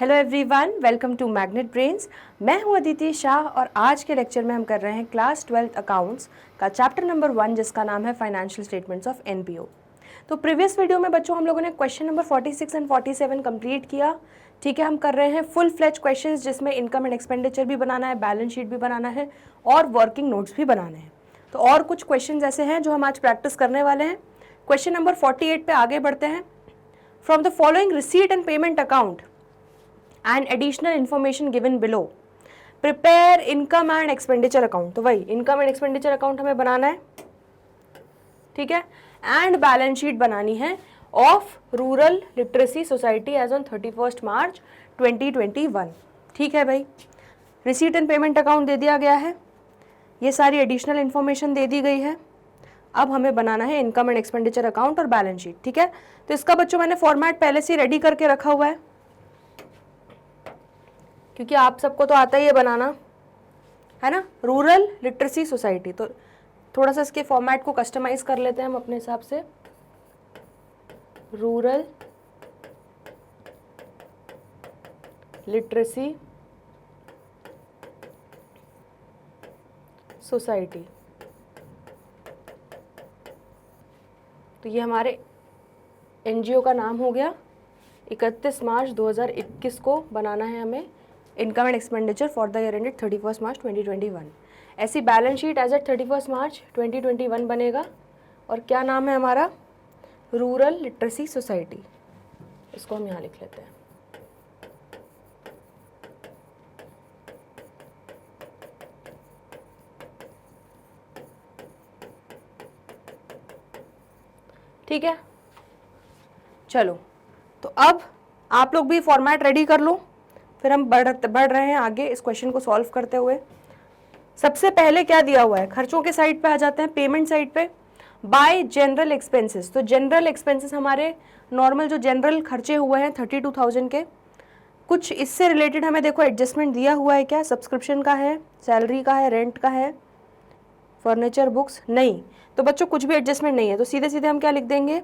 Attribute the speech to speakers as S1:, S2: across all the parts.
S1: Hello everyone, welcome to Magnet Brains. मैं हूं अदिति शाह और आज के लेक्चर में हम कर रहे हैं क्लास 12th अकाउंट्स का चैप्टर नंबर 1 जिसका नाम है फाइनेंशियल स्टेटमेंट्स ऑफ एनपीओ। तो प्रीवियस वीडियो में बच्चों हम लोगों ने क्वेश्चन नंबर 46 एंड 47 कंप्लीट किया। ठीक है, हम कर रहे हैं फुल फ्लेज क्वेश्चन जिसमें इनकम एंड एक्सपेंडिचर भी बनाना है, बैलेंस शीट भी बनाना है और वर्किंग नोट्स भी बनाने हैं। तो और कुछ क्वेश्चन ऐसे हैं जो हम आज प्रैक्टिस करने वाले हैं। क्वेश्चन नंबर 48 पे आगे बढ़ते हैं। From the following receipt and payment account and additional information given below prepare income and expenditure account। तो वही इनकम एंड एक्सपेंडिचर अकाउंट हमें बनाना है, ठीक है, एंड बैलेंस शीट बनानी है of rural literacy society as on 31 March 2021। ठीक है भाई, रिसीट एंड पेमेंट अकाउंट दे दिया गया है, ये सारी एडिशनल इन्फॉर्मेशन दे दी गई है। अब हमें बनाना है इनकम एंड एक्सपेंडिचर अकाउंट और बैलेंस शीट। ठीक है, तो इसका बच्चों मैंने फॉर्मेट पहले से रेडी करके रखा हुआ है क्योंकि आप सबको तो आता ही है बनाना, है ना, रूरल लिटरेसी सोसाइटी। तो थोड़ा सा इसके फॉर्मेट को कस्टमाइज कर लेते हैं हम अपने हिसाब से। रूरल लिटरेसी सोसाइटी, तो ये हमारे एनजीओ का नाम हो गया। 31 मार्च 2021 को बनाना है हमें income and expenditure for the year ended 31 March 2021। ऐसी balance sheet as at 31 March 2021 बनेगा और क्या नाम है हमारा, रूरल लिटरेसी सोसाइटी। इसको हम यहाँ लिख लेते हैं। ठीक है, चलो तो अब आप लोग भी फॉर्मेट रेडी कर लो, फिर हम बढ़ रहे हैं आगे इस क्वेश्चन को सॉल्व करते हुए। सबसे पहले क्या दिया हुआ है, खर्चों के साइड पे आ जाते हैं, पेमेंट साइड पे। बाय जनरल एक्सपेंसेस, तो जनरल एक्सपेंसेस हमारे नॉर्मल जो जनरल खर्चे हुए हैं 32,000 के। कुछ इससे रिलेटेड हमें देखो एडजस्टमेंट दिया हुआ है क्या, सब्सक्रिप्शन का है, सैलरी का है, रेंट का है, फर्नीचर, बुक्स, नहीं। तो बच्चों कुछ भी एडजस्टमेंट नहीं है, तो सीधे सीधे हम क्या लिख देंगे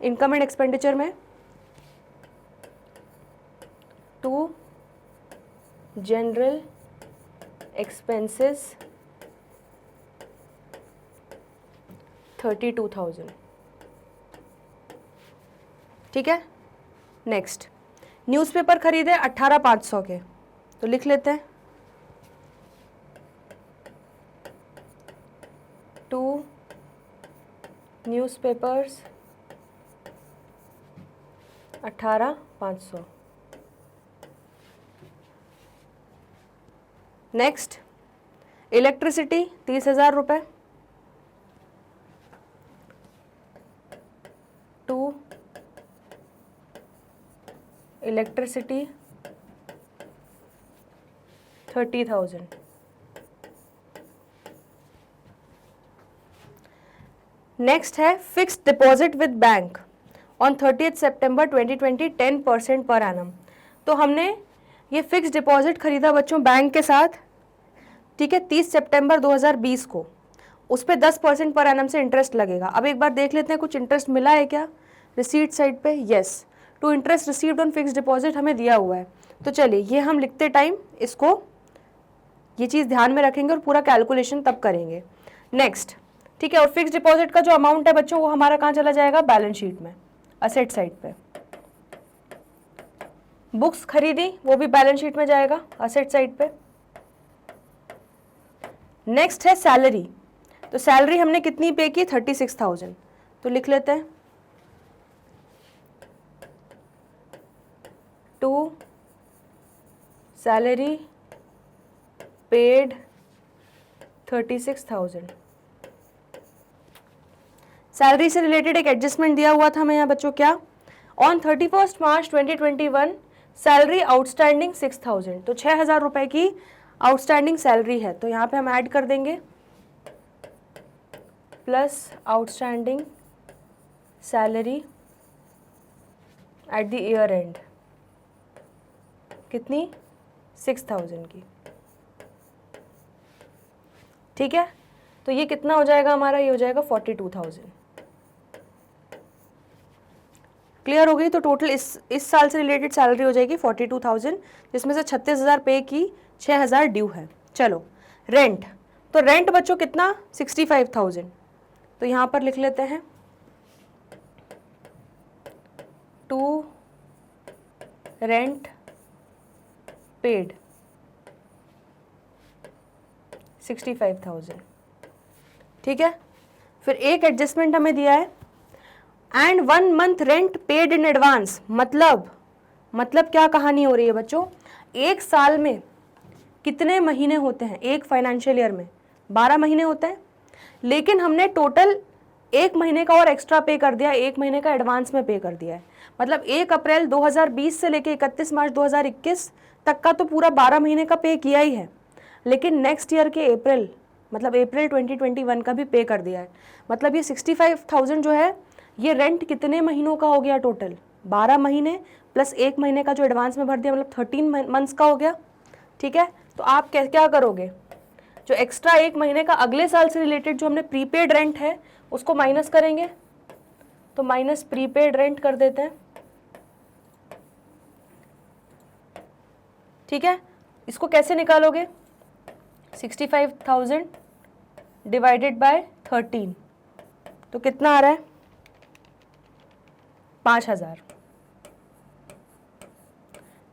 S1: इनकम एंड एक्सपेंडिचर में, टू जनरल एक्सपेंसेस 32,000। ठीक है, नेक्स्ट न्यूज़पेपर खरीदे 18,500 के, तो लिख लेते हैं टू न्यूज़पेपर्स 18,500। नेक्स्ट इलेक्ट्रिसिटी 30,000 रुपये, टू इलेक्ट्रिसिटी 30,000। नेक्स्ट है fixed deposit with bank on 30 September 2020 10% per annum. तो हमने ये फिक्स्ड डिपॉजिट खरीदा बच्चों बैंक के साथ, ठीक है, 30 सितंबर 2020 को। उस पर 10% पर एनम से इंटरेस्ट लगेगा। अब एक बार देख लेते हैं कुछ इंटरेस्ट मिला है क्या रिसीट साइड पे। Yes, to interest received on fixed deposit हमें दिया हुआ है। तो चलिए ये हम लिखते टाइम इसको ये चीज़ ध्यान में रखेंगे और पूरा कैलकुलेशन तब करेंगे। नेक्स्ट, ठीक है, और फिक्स्ड डिपॉजिट का जो अमाउंट है बच्चों वो हमारा कहाँ चला जाएगा, बैलेंस शीट में, असेट साइड पे। बुक्स खरीदी वो भी बैलेंस शीट में जाएगा, असेट साइड पे। नेक्स्ट है सैलरी, तो सैलरी हमने कितनी पे की, 36,000, तो लिख लेते हैं टू सैलरी पेड 36,000। सैलरी से रिलेटेड एक एडजस्टमेंट दिया हुआ था हमें यहाँ बच्चों, क्या, ऑन 31 मार्च 2021 सैलरी आउटस्टैंडिंग 6,000। तो 6,000 रुपए की आउटस्टैंडिंग सैलरी है, तो यहाँ पे हम ऐड कर देंगे plus outstanding salary at the year and, कितनी, 6,000 की। ठीक है, तो ये कितना हो जाएगा हमारा, ये हो जाएगा 42,000 क्लियर हो गई। तो टोटल इस साल से रिलेटेड सैलरी हो जाएगी 42,000, जिसमें से 36,000 पे की, 6,000 ड्यू है। चलो रेंट, तो रेंट बच्चों कितना 65,000, तो यहाँ पर लिख लेते हैं टू रेंट पेड 65,000, ठीक है। फिर एक एडजस्टमेंट हमें दिया है, and 1 month rent paid in advance. मतलब क्या कहानी हो रही है बच्चों, एक साल में कितने महीने होते हैं, एक फाइनेंशियल ईयर में 12 महीने होते हैं, लेकिन हमने टोटल 1 महीने का और एक्स्ट्रा पे कर दिया, 1 महीने का एडवांस में पे कर दिया है। मतलब 1 अप्रैल 2020 से लेके 31 मार्च 2021 तक का तो पूरा 12 महीने का पे किया ही है, लेकिन नेक्स्ट ईयर के अप्रैल 2021 का भी पे कर दिया है। मतलब ये 65,000 जो है ये रेंट कितने महीनों का हो गया टोटल, 12 महीने प्लस 1 महीने का जो एडवांस में भर दिया, मतलब 13 मंथ्स का हो गया, ठीक है। तो आप क्या करोगे, जो एक्स्ट्रा 1 महीने का अगले साल से रिलेटेड जो हमने प्रीपेड रेंट है उसको माइनस करेंगे, तो माइनस प्रीपेड रेंट कर देते हैं, ठीक है। इसको कैसे निकालोगे, 65,000 डिवाइडेड बाय 13, तो कितना आ रहा है 5,000,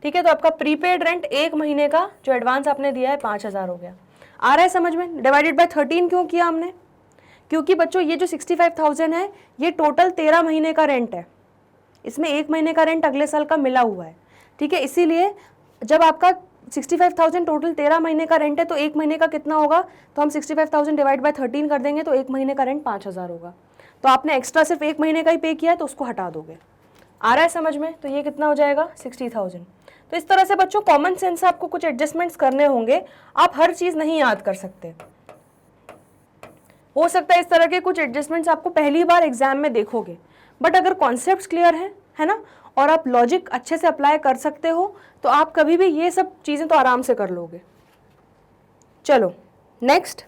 S1: ठीक है। तो आपका प्रीपेड रेंट 1 महीने का जो एडवांस आपने दिया है 5,000 हो गया। आ रहा है समझ में। डिवाइडेड बाय 13 क्यों किया हमने, क्योंकि बच्चों ये जो 65,000 है ये टोटल 13 महीने का रेंट है, इसमें 1 महीने का रेंट अगले साल का मिला हुआ है, ठीक है। इसीलिए जब आपका 65,000 टोटल 13 महीने का रेंट है, तो 1 महीने का कितना होगा, तो हम 65,000 डिवाइड बाय 13 कर देंगे, तो 1 महीने का रेंट 5,000 होगा। तो आपने एक्स्ट्रा सिर्फ 1 महीने का ही पे किया है, तो उसको हटा दोगे। आ रहा है समझ में। तो ये कितना हो जाएगा 60,000। तो इस तरह से बच्चों कॉमन सेंस से आपको कुछ एडजस्टमेंट्स करने होंगे, आप हर चीज़ नहीं याद कर सकते। हो सकता है इस तरह के कुछ एडजस्टमेंट्स आपको पहली बार एग्जाम में देखोगे, बट अगर कॉन्सेप्ट्स क्लियर है ना, और आप लॉजिक अच्छे से अप्लाई कर सकते हो, तो आप कभी भी ये सब चीज़ें तो आराम से कर लोगे। चलो नेक्स्ट,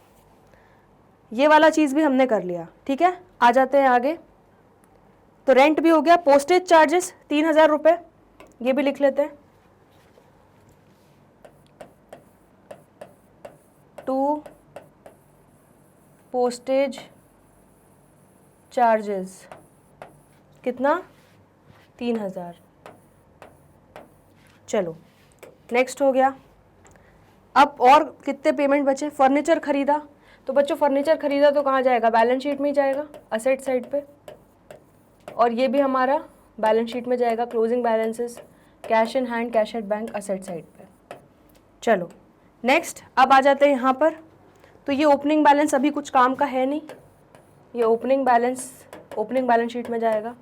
S1: ये वाला चीज़ भी हमने कर लिया, ठीक है। आ जाते हैं आगे। तो रेंट भी हो गया, पोस्टेज चार्जेस 3,000 रुपये, ये भी लिख लेते हैं, टू पोस्टेज चार्जेस कितना 3,000। चलो नेक्स्ट हो गया। अब और कितने पेमेंट बचे, फर्नीचर खरीदा, तो बच्चों फर्नीचर खरीदा तो कहाँ जाएगा, बैलेंस शीट में ही जाएगा, असेट साइड पे, और ये भी हमारा बैलेंस शीट में जाएगा, closing balances, cash in hand, cash at bank, asset side पे। चलो नेक्स्ट, अब आ जाते हैं यहाँ पर। तो ये ओपनिंग बैलेंस अभी कुछ काम का है नहीं, ये ओपनिंग बैलेंस शीट में जाएगा।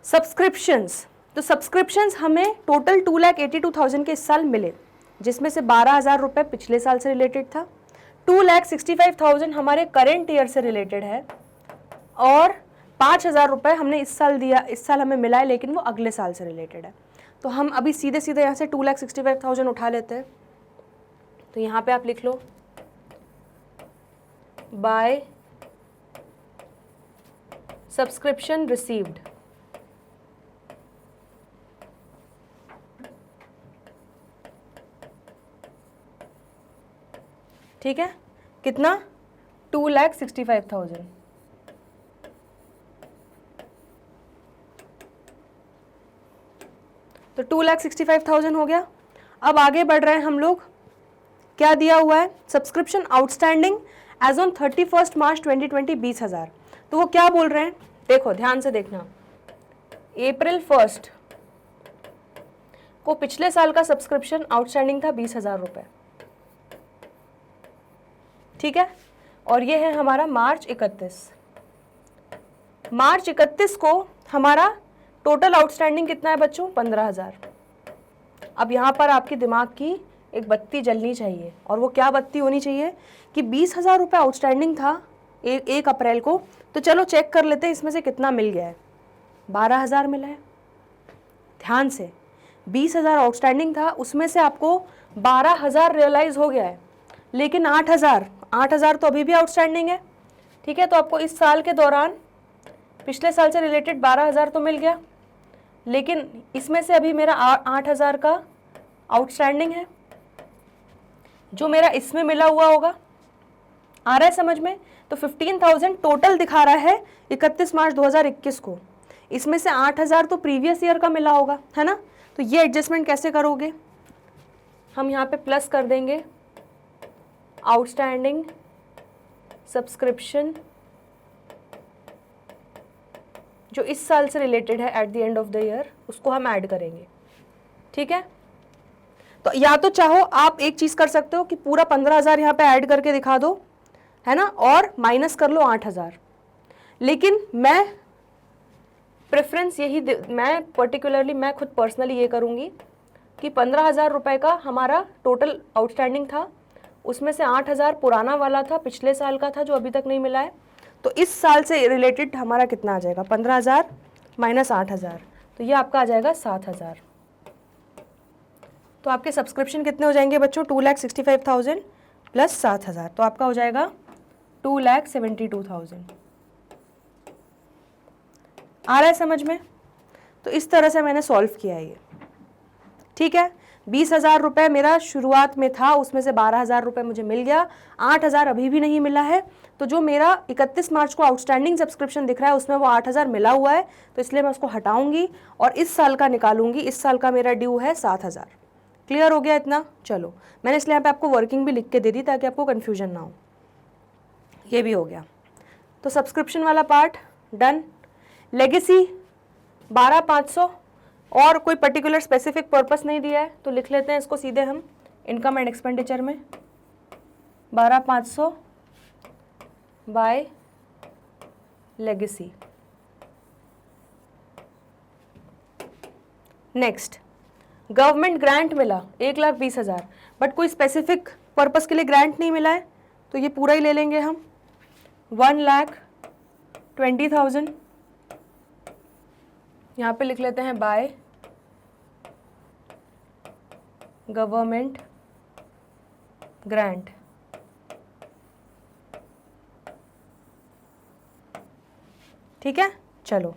S1: सब्सक्रिप्शंस, तो सब्सक्रिप्शंस हमें टोटल 2,82,000 के इस साल मिले, जिसमें से 12,000 रुपये पिछले साल से रिलेटेड था, 2,65,000 हमारे करेंट ईयर से रिलेटेड है, और 5,000 रुपये हमने इस साल दिया, इस साल हमें मिला है, लेकिन वो अगले साल से रिलेटेड है। तो हम अभी सीधे सीधे यहाँ से 2,65,000 उठा लेते हैं। तो यहाँ पे आप लिख लो बाय सब्सक्रिप्शन रिसीव्ड, ठीक है। कितना 2,65,000। तो 2,65,000 हो गया। अब आगे बढ़ रहे हैं हम लोग। क्या दिया हुआ है, सब्सक्रिप्शन आउटस्टैंडिंग एज ऑन 31 मार्च 2020 20,000। तो वो क्या बोल रहे हैं, देखो ध्यान से देखना, अप्रैल 1 को पिछले साल का सब्सक्रिप्शन आउटस्टैंडिंग था 20,000 रुपये, ठीक है। और ये है हमारा मार्च 31 को हमारा टोटल आउटस्टैंडिंग कितना है बच्चों, 15,000। अब यहाँ पर आपके दिमाग की एक बत्ती जलनी चाहिए, और वो क्या बत्ती होनी चाहिए कि 20,000 रुपये आउटस्टैंडिंग था 1 अप्रैल को, तो चलो चेक कर लेते हैं इसमें से कितना मिल गया है, 12,000 मिला है। ध्यान से, 20,000 आउटस्टैंडिंग था, उसमें से आपको 12,000 रियलाइज हो गया है, लेकिन 8,000 तो अभी भी आउटस्टैंडिंग है, ठीक है। तो आपको इस साल के दौरान पिछले साल से रिलेटेड 12,000 तो मिल गया, लेकिन इसमें से अभी मेरा 8,000 का आउटस्टैंडिंग है जो मेरा इसमें मिला हुआ होगा। आ रहा है समझ में? तो 15,000 टोटल दिखा रहा है 31 मार्च 2021 को। इसमें से 8,000 तो प्रीवियस ईयर का मिला होगा, है ना? तो ये एडजस्टमेंट कैसे करोगे? हम यहाँ पे प्लस कर देंगे आउटस्टैंडिंग सब्सक्रिप्शन जो इस साल से रिलेटेड है eight the end of the year, उसको हम ऐड करेंगे। ठीक है? तो या तो चाहो आप एक चीज़ कर सकते हो कि पूरा 15,000 यहाँ पे ऐड करके दिखा दो, है ना, और माइनस कर लो 8,000। लेकिन मैं प्रेफरेंस यही मैं पर्टिकुलरली मैं खुद पर्सनली ये करूँगी कि 15,000 रुपये का हमारा टोटल आउटस्टैंडिंग था, उसमें से 8,000 पुराना वाला था, पिछले साल का था जो अभी तक नहीं मिला है। तो इस साल से रिलेटेड हमारा कितना आ जाएगा? 15,000 माइनस 8,000, तो ये आपका आ जाएगा 7,000। तो आपके सब्सक्रिप्शन कितने हो जाएंगे बच्चों? 2,65,000 प्लस 7,000, तो आपका हो जाएगा 2,72,000। आ रहा है समझ में? तो इस तरह से मैंने सॉल्व किया है ये। ठीक है? 20,000 रुपये मेरा शुरुआत में था, उसमें से 12,000 रुपये मुझे मिल गया, 8,000 अभी भी नहीं मिला है। तो जो मेरा 31 मार्च को आउटस्टैंडिंग सब्सक्रिप्शन दिख रहा है उसमें वो 8,000 मिला हुआ है, तो इसलिए मैं उसको हटाऊंगी और इस साल का निकालूंगी। इस साल का मेरा ड्यू है 7,000। क्लियर हो गया इतना? चलो, मैंने इसलिए यहाँ पे आपको वर्किंग भी लिख के दे दी ताकि आपको कन्फ्यूजन ना हो। ये भी हो गया। तो सब्सक्रिप्शन वाला पार्ट डन। लेगेसी 12,500 और कोई पर्टिकुलर स्पेसिफिक पर्पस नहीं दिया है तो लिख लेते हैं इसको सीधे हम इनकम एंड एक्सपेंडिचर में। 12,500 by legacy. Next, government grant मिला 1,20,000, बट कोई स्पेसिफिक पर्पस के लिए ग्रांट नहीं मिला है तो ये पूरा ही ले लेंगे हम। 1,20,000 यहाँ पे लिख लेते हैं बाय गवर्नमेंट ग्रांट। ठीक है? चलो,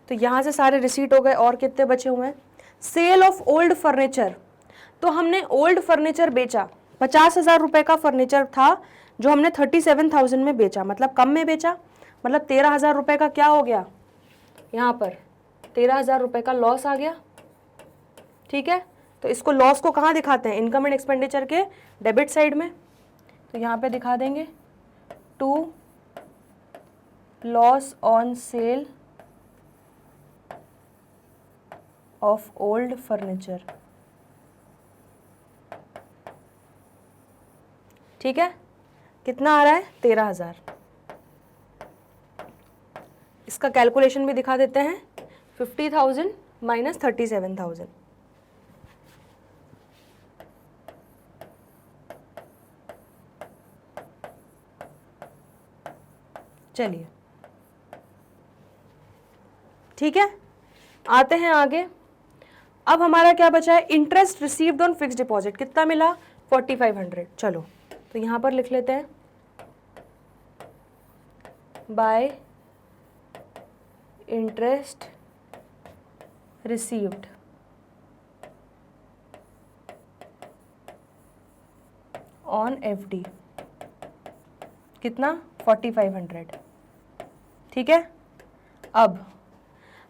S1: तो यहाँ से सारे रिसीट हो गए और कितने बचे हुए हैं? Sale of old furniture. तो हमने ओल्ड फर्नीचर बेचा, 50,000 रुपये का फर्नीचर था जो हमने 37,000 में बेचा, मतलब कम में बेचा, मतलब 13,000 रुपये का क्या हो गया? यहाँ पर 13,000 रुपये का लॉस आ गया। ठीक है? तो इसको लॉस को कहाँ दिखाते हैं? इनकम एंड एक्सपेंडिचर के डेबिट साइड में। तो यहाँ पे दिखा देंगे to loss on sale of old furniture. ठीक है? कितना आ रहा है? 13,000। इसका कैलकुलेशन भी दिखा देते हैं। 50,000 माइनस 37,000। चलिए, ठीक है, आते हैं आगे। अब हमारा क्या बचा है? Interest received on fixed deposit. कितना मिला? 4,500। चलो, तो यहाँ पर लिख लेते हैं bye interest received on FD. कितना? 4,500। ठीक है? अब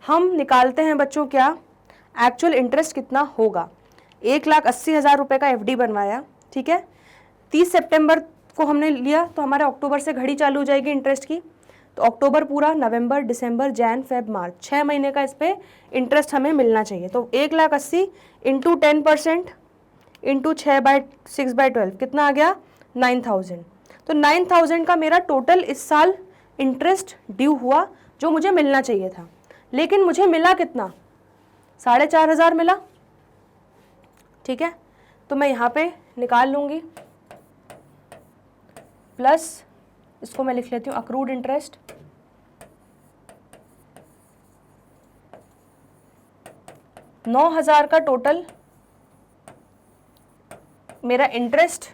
S1: हम निकालते हैं बच्चों क्या एक्चुअल इंटरेस्ट कितना होगा। 1,80,000 रुपये का एफडी बनवाया। ठीक है? 30 सितंबर को हमने लिया तो हमारे अक्टूबर से घड़ी चालू हो जाएगी इंटरेस्ट की। तो अक्टूबर पूरा, नवंबर, दिसंबर, जैन, फेब, मार्च, 6 महीने का इस पर इंटरेस्ट हमें मिलना चाहिए। तो 1,80,000 इंटू 10% इंटू 6/6/12 कितना आ गया? 9,000। तो 9,000 का मेरा टोटल इस साल इंटरेस्ट ड्यू हुआ जो मुझे मिलना चाहिए था। लेकिन मुझे मिला कितना? 4,500 मिला। ठीक है? तो मैं यहाँ पे निकाल लूँगी, प्लस इसको मैं लिख लेती हूँ अक्रूड इंटरेस्ट। $9,000 का टोटल मेरा इंटरेस्ट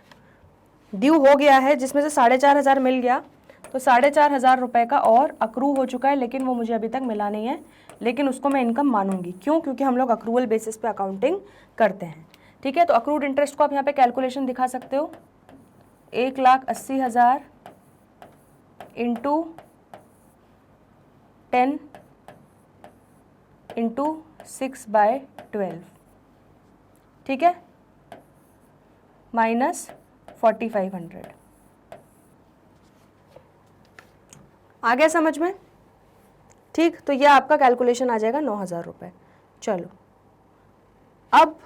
S1: ड्यू हो गया है, जिसमें से 4,500 मिल गया। तो 4,500 रुपये का और अक्रू हो चुका है, लेकिन वो मुझे अभी तक मिला नहीं है, लेकिन उसको मैं इनकम मानूंगी। क्यों? क्योंकि हम लोग अक्रूवल बेसिस पे अकाउंटिंग करते हैं। ठीक है, तो अक्रूड इंटरेस्ट को आप यहाँ पे कैलकुलेशन दिखा सकते हो, 1,80,000 इंटू 10 इंटू 6/12, ठीक है, माइनस 4,500। आ गया समझ में? ठीक, तो यह आपका कैलकुलेशन आ जाएगा 9,000 रुपये। चलो, अब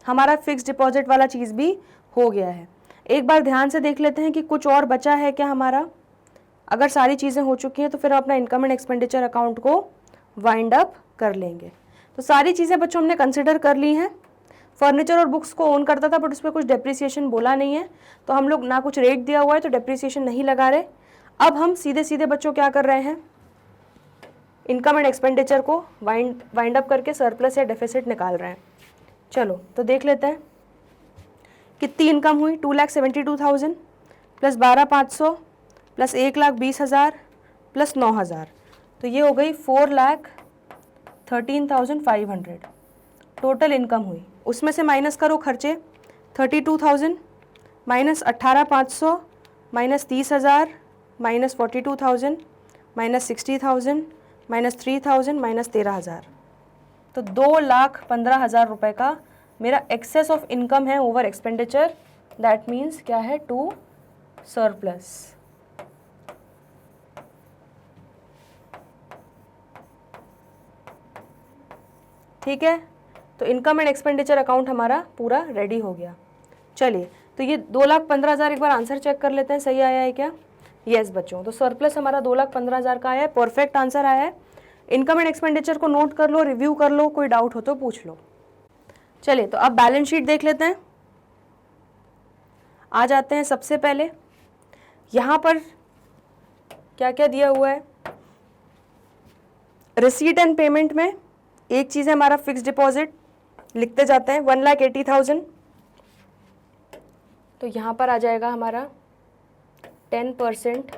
S1: हमारा फिक्स डिपॉजिट वाला चीज़ भी हो गया है। एक बार ध्यान से देख लेते हैं कि कुछ और बचा है क्या हमारा। अगर सारी चीज़ें हो चुकी हैं तो फिर अपना इनकम एंड एक्सपेंडिचर अकाउंट को वाइंड अप कर लेंगे। तो सारी चीज़ें बच्चों हमने कंसिडर कर ली हैं। फर्नीचर और बुक्स को ओन करता था बट उस पर कुछ डेप्रिसिएशन बोला नहीं है, तो हम लोग ना कुछ रेट दिया हुआ है तो डेप्रिसिएशन नहीं लगा रहे। अब हम सीधे सीधे बच्चों क्या कर रहे हैं, इनकम एंड एक्सपेंडिचर को वाइंड अप करके सरप्लस या डेफिसिट निकाल रहे हैं। चलो तो देख लेते हैं कितनी इनकम हुई। 2,72,000 प्लस 12,500 प्लस 1,20,000 प्लस 9,000, तो ये हो गई 4,13,500 टोटल इनकम हुई। उसमें से माइनस करो खर्चे, 32,000 minus 18,500 minus 30,000 minus 42,000 minus 60,000 minus 3,000 minus 13,000, तो 2,15,000 रुपये का मेरा एक्सेस ऑफ इनकम है ओवर एक्सपेंडिचर। दैट मीन्स क्या है, टू सरप्लस। ठीक है, तो इनकम एंड एक्सपेंडिचर अकाउंट हमारा पूरा रेडी हो गया। चलिए, तो ये 2,15,000 एक बार आंसर चेक कर लेते हैं, सही आया है क्या? यस बच्चों, तो सरप्लस हमारा 2,15,000 का आया है, परफेक्ट आंसर आया है। इनकम एंड एक्सपेंडिचर को नोट कर लो, रिव्यू कर लो, कोई डाउट हो तो पूछ लो। चलिए, तो अब बैलेंस शीट देख लेते हैं। आ जाते हैं सबसे पहले, यहाँ पर क्या क्या दिया हुआ है। रिसीट एंड पेमेंट में एक चीज़ है हमारा फिक्स डिपॉजिट, लिखते जाते हैं 1,80,000, तो यहाँ पर आ जाएगा हमारा 10%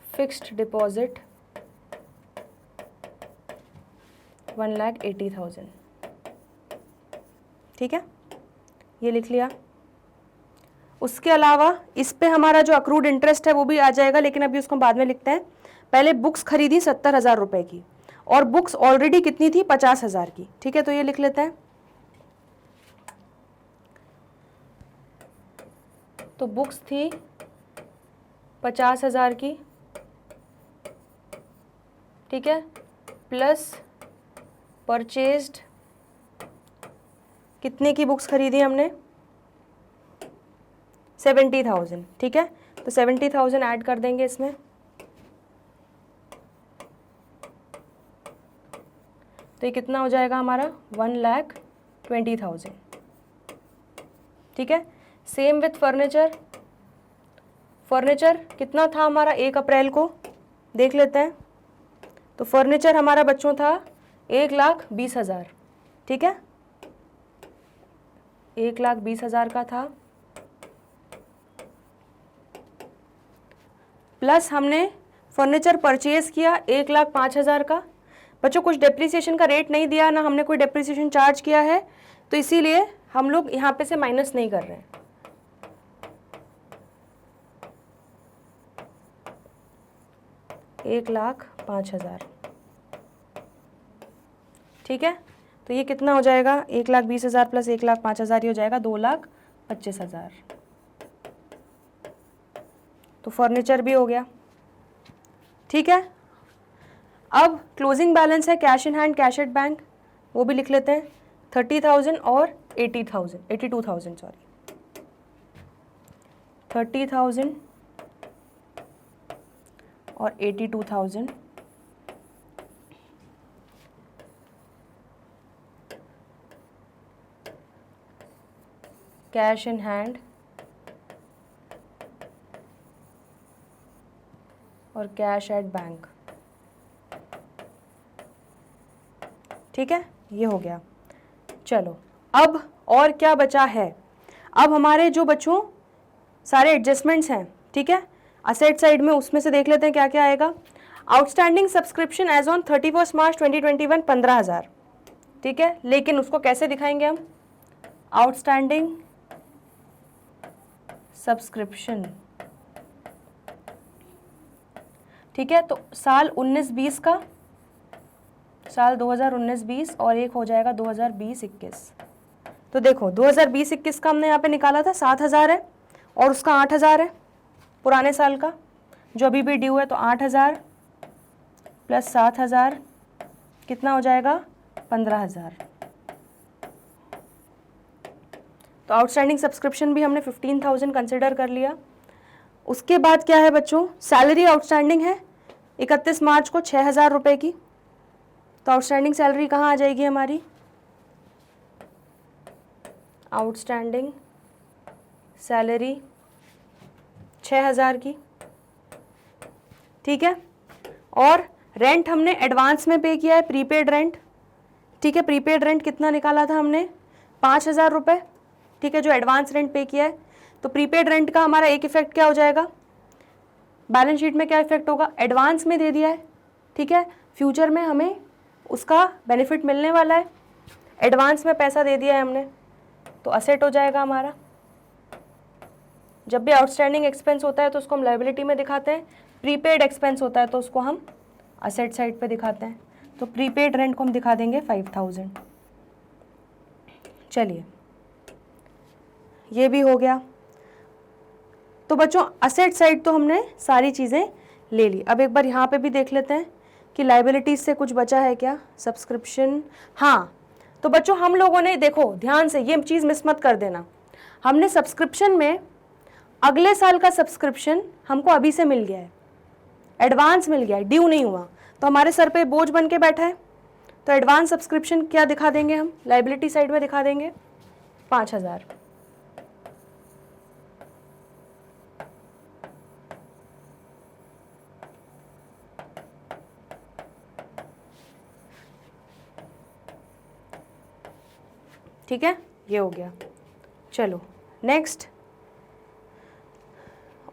S1: फिक्स्ड डिपॉजिट 1,80,000। ठीक है, ये लिख लिया। उसके अलावा इस पे हमारा जो अक्रूड इंटरेस्ट है वो भी आ जाएगा, लेकिन अभी उसको बाद में लिखते हैं। पहले बुक्स खरीदी 70,000 रुपए की, और बुक्स ऑलरेडी कितनी थी, 50,000 की। ठीक है, तो ये लिख लेते हैं। तो बुक्स थी 50,000 की, ठीक है, प्लस परचेज्ड कितने की बुक्स खरीदी हमने, 70,000। ठीक है, तो 70,000 ऐड कर देंगे इसमें, तो ये कितना हो जाएगा हमारा, 1,20,000। ठीक है, सेम विथ फर्नीचर। फर्नीचर कितना था हमारा 1 अप्रैल को, देख लेते हैं। तो फर्नीचर हमारा बच्चों था 1,20,000। ठीक है, 1,20,000 का था, प्लस हमने फर्नीचर परचेज किया 1,05,000 का। बच्चों कुछ डेप्रिसिएशन का रेट नहीं दिया ना, हमने कोई डेप्रिसिएशन चार्ज किया है, तो इसीलिए हम लोग यहाँ पे से माइनस नहीं कर रहे हैं। एक 1,05,000। ठीक है, तो ये कितना हो जाएगा, 1,20,000 प्लस 1,05,000, ये हो जाएगा 2,25,000। तो फर्नीचर भी हो गया। ठीक है, अब क्लोजिंग बैलेंस है cash in hand, cash at bank, वो भी लिख लेते हैं। 30,000 और 82,000 सॉरी, 30,000 और 82,000। कैश इन हैंड और कैश एट बैंक। ठीक है, ये हो गया। चलो, अब और क्या बचा है, अब हमारे जो बच्चों सारे एडजस्टमेंट्स हैं, ठीक है, असेट साइड में, उसमें से देख लेते हैं क्या क्या आएगा। Outstanding subscription as on 31 March 2021 15,000, ठीक है। लेकिन उसको कैसे दिखाएंगे हम, आउटस्टैंडिंग सब्सक्रिप्शन, ठीक है। तो साल 19-20 का, साल 2019-20 और एक हो जाएगा 2020-21। तो देखो 2020-21 का हमने यहाँ पे निकाला था 7,000 है और उसका 8,000 है पुराने साल का जो अभी भी ड्यू है। तो 8,000 प्लस 7,000 कितना हो जाएगा, 15,000। तो आउटस्टैंडिंग सब्सक्रिप्शन भी हमने 15,000 कंसिडर कर लिया। उसके बाद क्या है बच्चों, सैलरी आउटस्टैंडिंग है 31 मार्च को 6,000 रुपये की। तो आउटस्टैंडिंग सैलरी कहाँ आ जाएगी हमारी, आउटस्टैंडिंग सैलरी 6,000 की, ठीक है। और रेंट हमने एडवांस में पे किया है, प्रीपेड रेंट, ठीक है। प्रीपेड रेंट कितना निकाला था हमने, 5,000 रुपये, ठीक है, जो एडवांस रेंट पे किया है। तो प्रीपेड रेंट का हमारा एक इफेक्ट क्या हो जाएगा, बैलेंस शीट में क्या इफेक्ट होगा, एडवांस में दे दिया है, ठीक है, फ्यूचर में हमें उसका बेनिफिट मिलने वाला है, एडवांस में पैसा दे दिया है हमने, तो असेट हो जाएगा हमारा। जब भी आउटस्टैंडिंग एक्सपेंस होता है तो उसको हम लायबिलिटी में दिखाते हैं, प्रीपेड एक्सपेंस होता है तो उसको हम असेट साइड पे दिखाते हैं। तो प्रीपेड रेंट को हम दिखा देंगे 5,000। चलिए ये भी हो गया। तो बच्चों असेट साइड तो हमने सारी चीज़ें ले ली। अब एक बार यहाँ पे भी देख लेते हैं कि लायबिलिटीज से कुछ बचा है क्या, सब्सक्रिप्शन, हाँ। तो बच्चों हम लोगों ने, देखो ध्यान से ये चीज़ मिस मत कर देना, हमने सब्सक्रिप्शन में अगले साल का सब्सक्रिप्शन हमको अभी से मिल गया है, एडवांस मिल गया है, ड्यू नहीं हुआ, तो हमारे सर पे बोझ बन के बैठा है। तो एडवांस सब्सक्रिप्शन क्या दिखा देंगे हम, लायबिलिटी साइड में दिखा देंगे 5,000, ठीक है, ये हो गया। चलो नेक्स्ट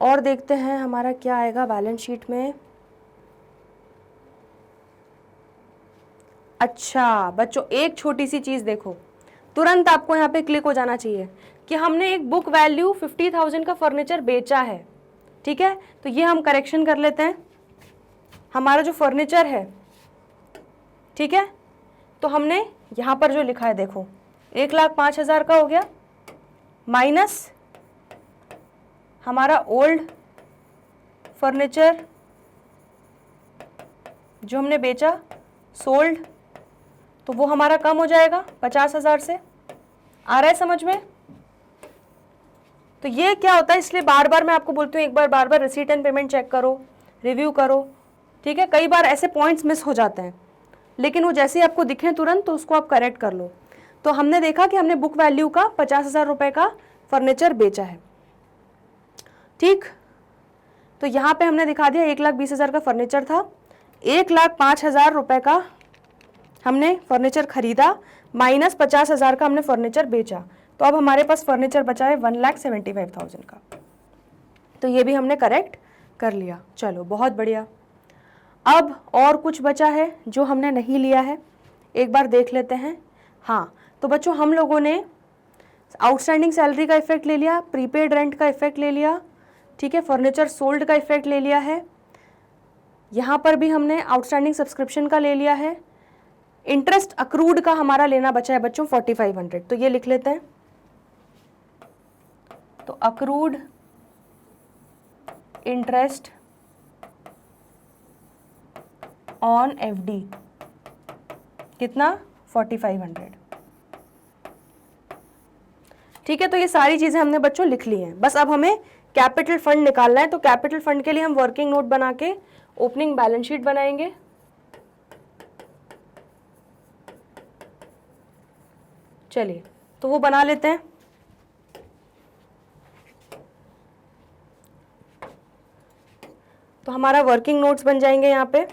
S1: और देखते हैं हमारा क्या आएगा बैलेंस शीट में। अच्छा बच्चों एक छोटी सी चीज़ देखो, तुरंत आपको यहाँ पे क्लिक हो जाना चाहिए कि हमने एक बुक वैल्यू 50,000 का फर्नीचर बेचा है, ठीक है। तो ये हम करेक्शन कर लेते हैं, हमारा जो फर्नीचर है, ठीक है, तो हमने यहाँ पर जो लिखा है देखो 1,05,000 का हो गया, माइनस हमारा ओल्ड फर्नीचर जो हमने बेचा, सोल्ड, तो वो हमारा कम हो जाएगा 50,000 से। आ रहा है समझ में। तो ये क्या होता है, इसलिए बार बार मैं आपको बोलती हूँ एक बार बार बार रिसीट एंड पेमेंट चेक करो, रिव्यू करो, ठीक है। कई बार ऐसे पॉइंट्स मिस हो जाते हैं, लेकिन वो जैसे ही आपको दिखें तुरंत तो उसको आप करेक्ट कर लो। तो हमने देखा कि हमने बुक वैल्यू का 50,000 रुपये का फर्नीचर बेचा है, ठीक। तो यहाँ पे हमने दिखा दिया 1,20,000 का फर्नीचर था, 1,05,000 रुपये का हमने फर्नीचर खरीदा, माइनस 50,000 का हमने फर्नीचर बेचा। तो अब हमारे पास फर्नीचर बचा है 1,75,000 का। तो ये भी हमने करेक्ट कर लिया। चलो बहुत बढ़िया। अब और कुछ बचा है जो हमने नहीं लिया है, एक बार देख लेते हैं। हाँ तो बच्चों हम लोगों ने आउटस्टैंडिंग सैलरी का इफेक्ट ले लिया, प्रीपेड रेंट का इफेक्ट ले लिया, ठीक है, फर्नीचर सोल्ड का इफेक्ट ले लिया है, यहाँ पर भी हमने आउटस्टैंडिंग सब्सक्रिप्शन का ले लिया है, इंटरेस्ट अक्रूड का हमारा लेना बचा है बच्चों 4,500। तो ये लिख लेते हैं। तो अक्रूड इंटरेस्ट ऑन एफडी कितना, 4,500, ठीक है। तो ये सारी चीजें हमने बच्चों लिख ली हैं। बस अब हमें कैपिटल फंड निकालना है। तो कैपिटल फंड के लिए हम वर्किंग नोट बना के ओपनिंग बैलेंस शीट बनाएंगे। चलिए तो वो बना लेते हैं। तो हमारा वर्किंग नोट्स बन जाएंगे यहाँ पे।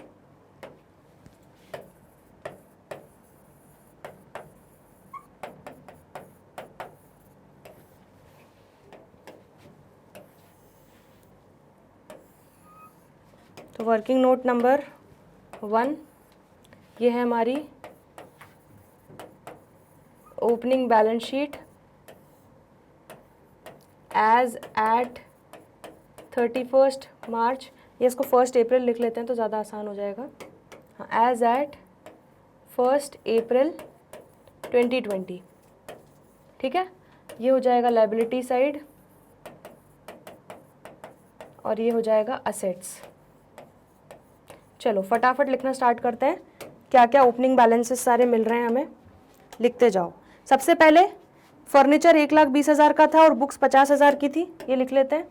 S1: तो वर्किंग नोट नंबर 1 ये है हमारी opening balance sheet as at 31 March, ये इसको 1 अप्रैल लिख लेते हैं तो ज़्यादा आसान हो जाएगा। हाँ, एज एट 1 अप्रैल 2020। ठीक है, ये हो जाएगा लायबिलिटी साइड और ये हो जाएगा असेट्स। चलो फटाफट लिखना स्टार्ट करते हैं, क्या क्या ओपनिंग बैलेंसेस सारे मिल रहे हैं हमें, लिखते जाओ। सबसे पहले फर्नीचर 1,20,000 का था और बुक्स 50,000 की थी, ये लिख लेते हैं।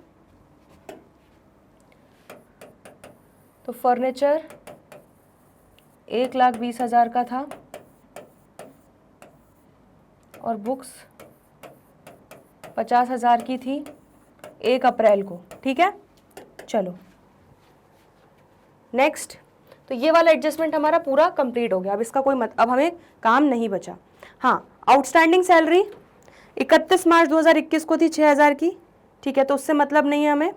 S1: तो फर्नीचर 1,20,000 का था और बुक्स 50,000 की थी 1 अप्रैल को। ठीक है, चलो नेक्स्ट। तो ये वाला एडजस्टमेंट हमारा पूरा कंप्लीट हो गया। अब इसका कोई अब हमें काम नहीं बचा। हाँ, आउटस्टैंडिंग सैलरी 31 मार्च 2021 को थी 6,000 की। ठीक है, तो उससे मतलब नहीं है हमें।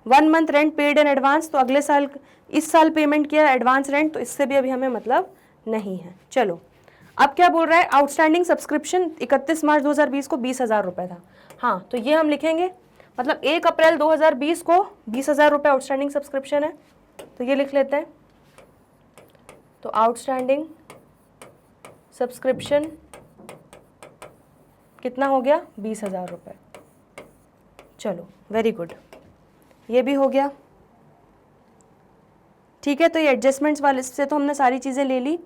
S1: 1 month rent paid in advance, तो अगले साल इस साल पेमेंट किया एडवांस रेंट, तो इससे भी अभी हमें मतलब नहीं है। चलो अब क्या बोल रहा है, आउटस्टैंडिंग सब्सक्रिप्शन 31 मार्च 2020 को 20,000 रुपये था। हाँ, तो ये हम लिखेंगे, मतलब 1 अप्रैल 2020 को 20,000 रुपये आउटस्टैंडिंग सब्सक्रिप्शन है, तो ये लिख लेते हैं। तो आउटस्टैंडिंग सब्सक्रिप्शन कितना हो गया, 20,000 रुपये। चलो वेरी गुड, ये भी हो गया। ठीक है, तो ये एडजस्टमेंट्स वाले से तो हमने सारी चीज़ें ले ली।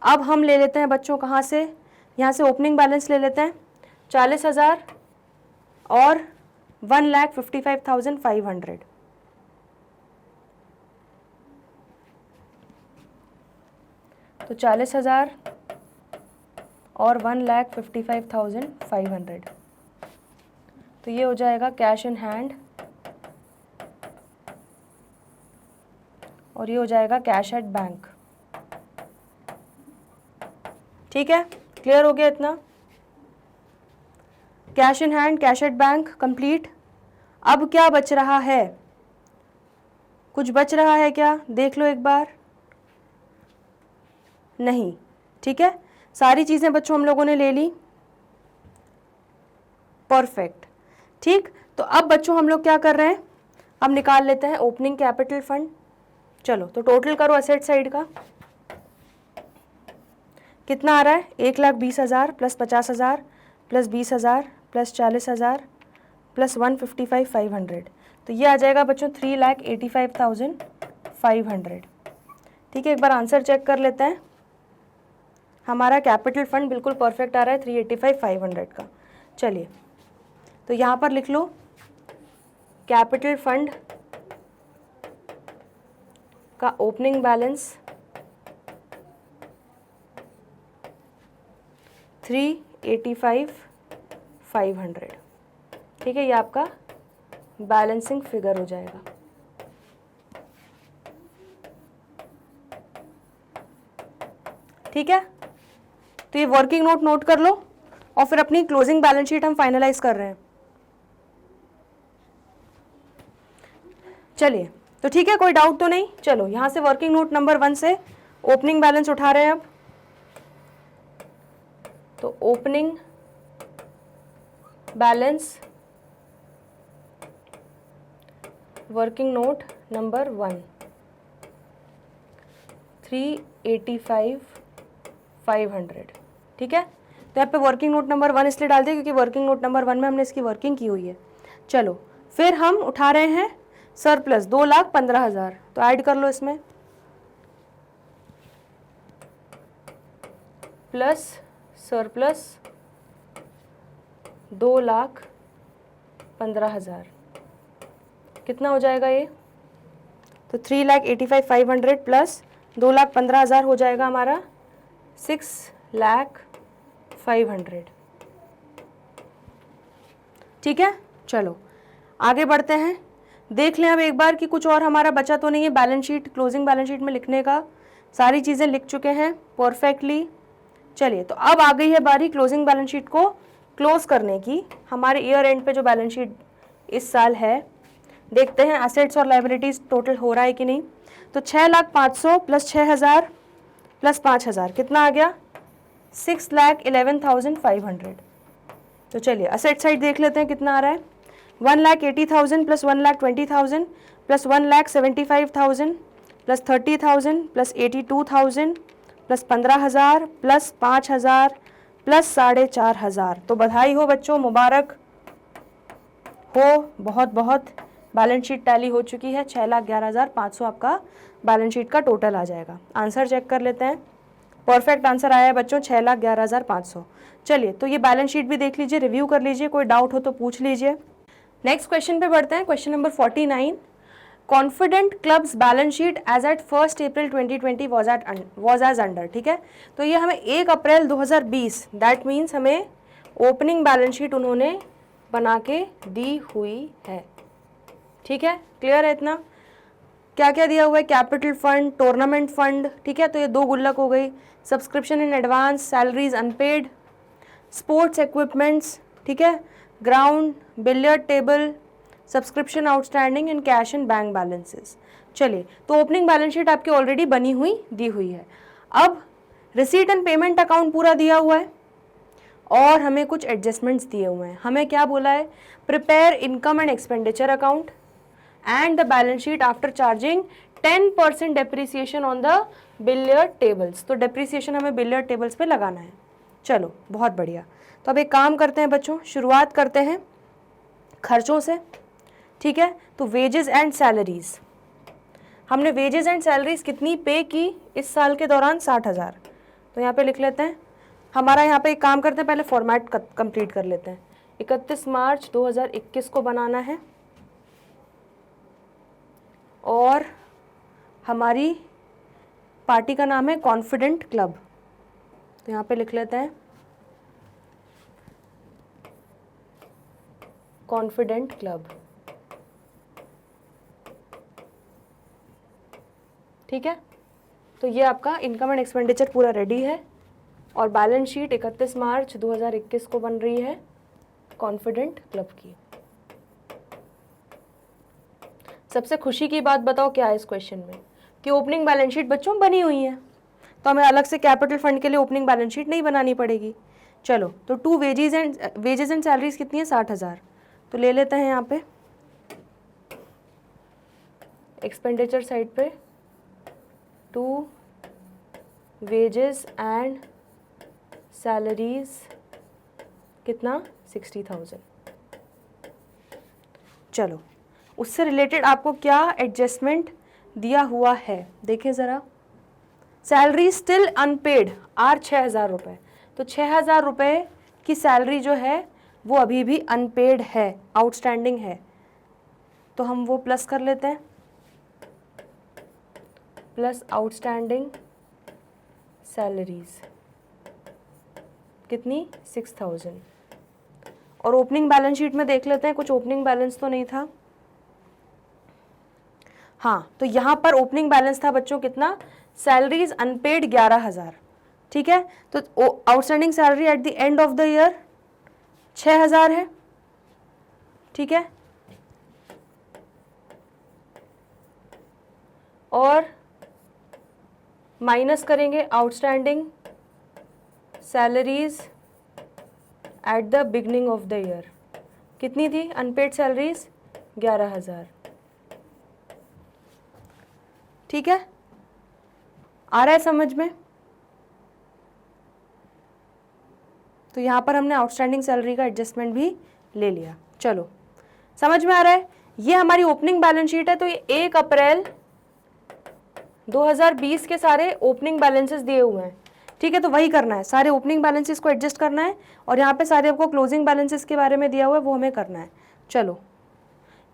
S1: अब हम ले लेते हैं बच्चों कहाँ से, यहाँ से ओपनिंग बैलेंस ले लेते हैं 40,000 और 1,55,500। तो 40,000 और 1,55,500, तो ये हो जाएगा कैश इन हैंड और ये हो जाएगा कैश एट बैंक। ठीक है, क्लियर हो गया इतना। Cash in hand, cash at bank complete. अब क्या बच रहा है, कुछ बच रहा है क्या, देख लो एक बार। नहीं, ठीक है, सारी चीज़ें बच्चों हम लोगों ने ले ली। परफेक्ट, ठीक। तो अब बच्चों हम लोग क्या कर रहे हैं, अब निकाल लेते हैं ओपनिंग कैपिटल फंड। चलो तो टोटल करो असेट साइड का, कितना आ रहा है, 1,20,000 प्लस 50,000 प्लस 20,000 प्लस 40,000 प्लस 155,500, तो ये आ जाएगा बच्चों 3,85,500। ठीक है, एक बार आंसर चेक कर लेते हैं। हमारा कैपिटल फंड बिल्कुल परफेक्ट आ रहा है 3,85,500 का। चलिए तो यहाँ पर लिख लो कैपिटल फंड का ओपनिंग बैलेंस 3,85,500। ठीक है, ये आपका बैलेंसिंग फिगर हो जाएगा। ठीक है, तो ये वर्किंग नोट नोट कर लो और फिर अपनी क्लोजिंग बैलेंस शीट हम फाइनलाइज कर रहे हैं। चलिए तो ठीक है, कोई डाउट तो नहीं। चलो यहाँ से वर्किंग नोट नंबर 1 से ओपनिंग बैलेंस उठा रहे हैं अब। तो opening balance working note number 1 3,85,500। ठीक है, तो यहाँ पे वर्किंग नोट नंबर 1 इसलिए डाल दिया क्योंकि वर्किंग नोट नंबर 1 में हमने इसकी वर्किंग की हुई है। चलो फिर हम उठा रहे हैं सरप्लस 2,15,000, तो ऐड कर लो इसमें, प्लस सरप्लस 2,15,000, कितना हो जाएगा ये, तो 3,85,500 प्लस 2,15,000 हो जाएगा हमारा 6,05,000। ठीक है, चलो आगे बढ़ते हैं। देख लें अब एक बार कि कुछ और हमारा बचा तो नहीं है balance sheet, closing balance sheet में लिखने का। सारी चीज़ें लिख चुके हैं परफेक्टली। चलिए तो अब आ गई है बारी क्लोजिंग बैलेंस शीट को क्लोज करने की। हमारे ईयर एंड पे जो बैलेंस शीट इस साल है, देखते हैं असेट्स और लायबिलिटीज टोटल हो रहा है कि नहीं। तो 6,05,000 प्लस 6,000 प्लस 5,000 कितना आ गया? 6,11,500। तो चलिए असेट साइड देख लेते हैं कितना आ रहा है। 1,80,000 plus 1,20,000 plus 1,75,000 plus 30,000 plus 82,000 plus 15,000 plus 5,000 plus 4,500। तो बधाई हो बच्चों, मुबारक हो, बहुत बहुत। बैलेंस शीट टैली हो चुकी है। 6,11,500 आपका बैलेंस शीट का टोटल आ जाएगा। आंसर चेक कर लेते हैं। परफेक्ट आंसर आया है बच्चों 6,11,500। चलिए तो ये बैलेंस शीट भी देख लीजिए, रिव्यू कर लीजिए, कोई डाउट हो तो पूछ लीजिए। नेक्स्ट क्वेश्चन पे बढ़ते हैं। Question number 49, confident clubs balance sheet as at 1 April 2020 was as under. ठीक है, तो ये हमें 1 अप्रैल 2020 दैट मीन्स हमें ओपनिंग बैलेंस शीट उन्होंने बना के दी हुई है। ठीक है, क्लियर है इतना? क्या क्या दिया हुआ है? Capital fund, tournament fund. ठीक है, तो ये 2 गुल्लक हो गई। Subscription in advance, salaries unpaid, sports equipments, ठीक है, ground, billiard table, subscription outstanding and cash and bank balances. चलिए तो ओपनिंग बैलेंस शीट आपकी ऑलरेडी बनी हुई दी हुई है। अब रिसीट एंड पेमेंट अकाउंट पूरा दिया हुआ है और हमें कुछ एडजस्टमेंट्स दिए हुए हैं। हमें क्या बोला है? Prepare income and expenditure account and the balance sheet after charging 10% depreciation on the billiard tables। तो depreciation हमें billiard tables पे लगाना है। चलो बहुत बढ़िया। तो अब एक काम करते हैं बच्चों, शुरुआत करते हैं खर्चों से। ठीक है, तो वेजेस एंड सैलरीज, हमने वेजेस एंड सैलरीज कितनी पे की इस साल के दौरान? 60,000। तो यहाँ पे लिख लेते हैं। हमारा यहाँ पे एक काम करते हैं, पहले फॉर्मेट कंप्लीट कर लेते हैं। 31 मार्च 2021 को बनाना है और हमारी पार्टी का नाम है कॉन्फिडेंट क्लब। तो यहाँ पे लिख लेते हैं कॉन्फिडेंट क्लब। ठीक है, तो ये आपका इनकम एंड एक्सपेंडिचर पूरा रेडी है और बैलेंस शीट 31 मार्च 2021 को बन रही है कॉन्फिडेंट क्लब की। सबसे खुशी की बात बताओ क्या है इस क्वेश्चन में? कि ओपनिंग बैलेंस शीट बच्चों बनी हुई है, तो हमें अलग से कैपिटल फंड के लिए ओपनिंग बैलेंस शीट नहीं बनानी पड़ेगी। चलो तो 2 वेजेस एंड सैलरीज कितनी है? 60,000। तो ले लेते हैं यहाँ पे एक्सपेंडिचर साइड पे 2 वेजेस एंड सैलरीज कितना? 60,000। चलो उससे रिलेटेड आपको क्या एडजस्टमेंट दिया हुआ है देखें ज़रा। सैलरी स्टिल अनपेड आर 6,000 रुपये। तो 6,000 रुपये की सैलरी जो है वो अभी भी अनपेड है, आउटस्टैंडिंग है। तो हम वो प्लस कर लेते हैं, प्लस आउटस्टैंडिंग सैलरीज कितनी? 6,000। और ओपनिंग बैलेंस शीट में देख लेते हैं, कुछ ओपनिंग बैलेंस तो नहीं था। हाँ, तो यहाँ पर ओपनिंग बैलेंस था बच्चों कितना? Salaries unpaid 11,000। ठीक है, तो outstanding salary at the end of the year 6,000 है। ठीक है, और माइनस करेंगे outstanding salaries at the beginning of the year. कितनी थी अनपेड सैलरीज? 11,000। ठीक है, आ रहा है समझ में? तो यहाँ पर हमने आउटस्टैंडिंग सैलरी का एडजस्टमेंट भी ले लिया। चलो समझ में आ रहा है? ये हमारी ओपनिंग बैलेंस शीट है। तो ये 1 अप्रैल 2020 के सारे ओपनिंग बैलेंसेस दिए हुए हैं। ठीक है, तो वही करना है, सारे ओपनिंग बैलेंसेस को एडजस्ट करना है और यहाँ पे सारे आपको क्लोजिंग बैलेंसेस के बारे में दिया हुआ है, वो हमें करना है। चलो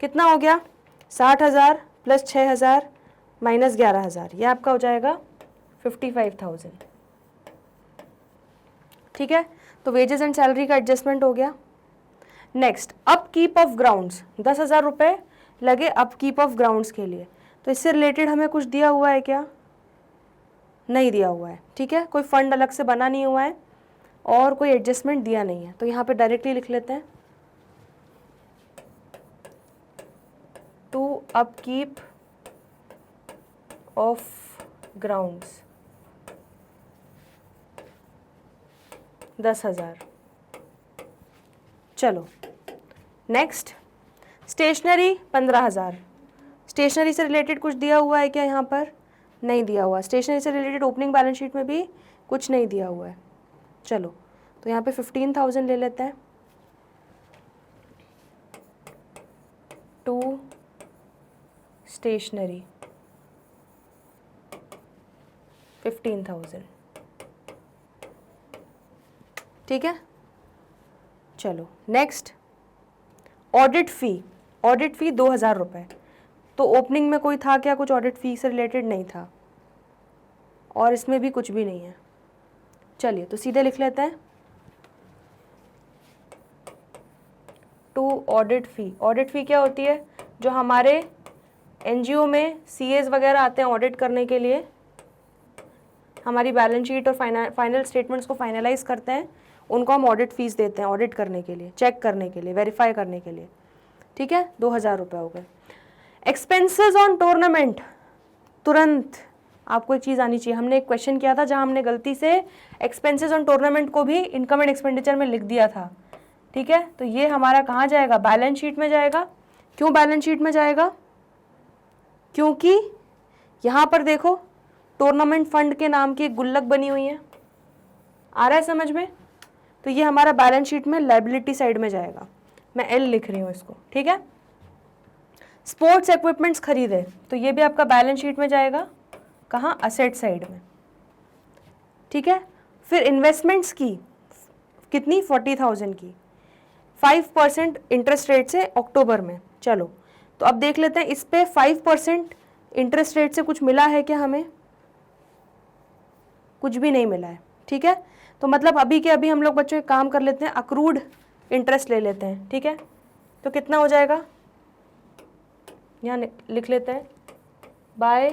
S1: कितना हो गया? 60,000 प्लस 6,000 माइनस 11,000, ये आपका हो जाएगा 55,000। ठीक है, तो वेजेस एंड सैलरी का एडजस्टमेंट हो गया। नेक्स्ट अपकीप ऑफ ग्राउंड्स, 10,000 रुपये लगे अपकीप ऑफ ग्राउंड्स के लिए। तो इससे रिलेटेड हमें कुछ दिया हुआ है क्या? नहीं दिया हुआ है। ठीक है, कोई फंड अलग से बना नहीं हुआ है और कोई एडजस्टमेंट दिया नहीं है। तो यहाँ पे डायरेक्टली लिख लेते हैं टू अपकीप ऑफ ग्राउंड्स 10,000। चलो नेक्स्ट, स्टेशनरी 15,000। स्टेशनरी से रिलेटेड कुछ दिया हुआ है क्या यहाँ पर? नहीं दिया हुआ। स्टेशनरी से रिलेटेड ओपनिंग बैलेंस शीट में भी कुछ नहीं दिया हुआ है। चलो तो यहाँ पे 15,000 ले लेते हैं। टू स्टेशनरी 15,000, ठीक है। चलो नेक्स्ट, ऑडिट फ़ी। ऑडिट फ़ी 2,000 रुपये। तो ओपनिंग में कोई था क्या कुछ ऑडिट फ़ी से रिलेटेड? नहीं था, और इसमें भी कुछ भी नहीं है। चलिए तो सीधे लिख लेते हैं टू ऑडिट फ़ी। ऑडिट फ़ी क्या होती है? जो हमारे एनजीओ में सीएस वगैरह आते हैं ऑडिट करने के लिए, हमारी बैलेंस शीट और फाइनल स्टेटमेंट्स को फाइनलाइज करते हैं, उनको हम ऑडिट फीस देते हैं ऑडिट करने के लिए, चेक करने के लिए, वेरीफाई करने के लिए, ठीक है। 2,000 रुपये हो गए। एक्सपेंसेस ऑन टूर्नामेंट, तुरंत आपको एक चीज़ आनी चाहिए। हमने एक क्वेश्चन किया था जहां हमने गलती से एक्सपेंसेस ऑन टूर्नामेंट को भी इनकम एंड एक्सपेंडिचर में लिख दिया था, ठीक है। तो ये हमारा कहाँ जाएगा? बैलेंस शीट में जाएगा। क्यों बैलेंस शीट में जाएगा? क्योंकि यहाँ पर देखो टूर्नामेंट फंड के नाम की एक गुल्लक बनी हुई है, आ रहा है समझ में? तो ये हमारा बैलेंस शीट में लायबिलिटी साइड में जाएगा। मैं एल लिख रही हूँ इसको, ठीक है। स्पोर्ट्स इक्विपमेंट्स खरीदे तो ये भी आपका बैलेंस शीट में जाएगा, कहाँ? असेट साइड में, ठीक है। फिर इन्वेस्टमेंट्स की कितनी? 40,000 की, 5% इंटरेस्ट रेट से अक्टूबर में। चलो तो अब देख लेते हैं इस पे 5% इंटरेस्ट रेट से कुछ मिला है क्या हमें? कुछ भी नहीं मिला है, ठीक है। तो मतलब अभी के अभी हम लोग बच्चों एक काम कर लेते हैं, अक्रूड इंटरेस्ट ले लेते हैं, ठीक है। तो कितना हो जाएगा? यहाँ लिख लेते हैं बाय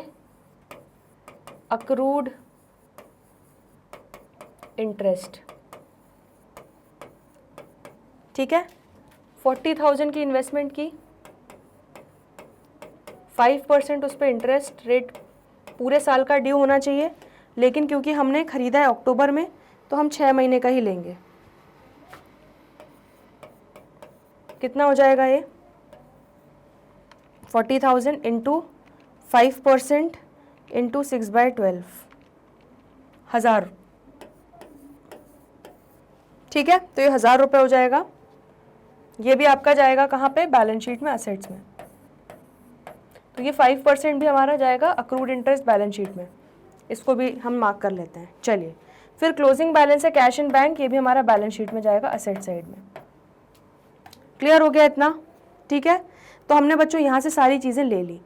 S1: अक्रूड इंटरेस्ट, ठीक है। 40,000 की इन्वेस्टमेंट की, 5% उस पर इंटरेस्ट रेट पूरे साल का ड्यू होना चाहिए, लेकिन क्योंकि हमने ख़रीदा है अक्टूबर में तो हम 6 महीने का ही लेंगे। कितना हो जाएगा ये? 40,000 इंटू 5% इंटू 6/12, 1,000, ठीक है। तो ये 1,000 रुपये हो जाएगा। ये भी आपका जाएगा कहाँ पे? बैलेंस शीट में, असेट्स में। तो ये 5% भी हमारा जाएगा अक्रूड इंटरेस्ट बैलेंस शीट में, इसको भी हम मार्क कर लेते हैं। चलिए फिर क्लोजिंग बैलेंस है कैश इन बैंक, ये भी हमारा बैलेंस शीट में जाएगा असेट साइड में। क्लियर हो गया इतना? ठीक है। तो हमने बच्चों यहाँ से सारी चीज़ें ले ली।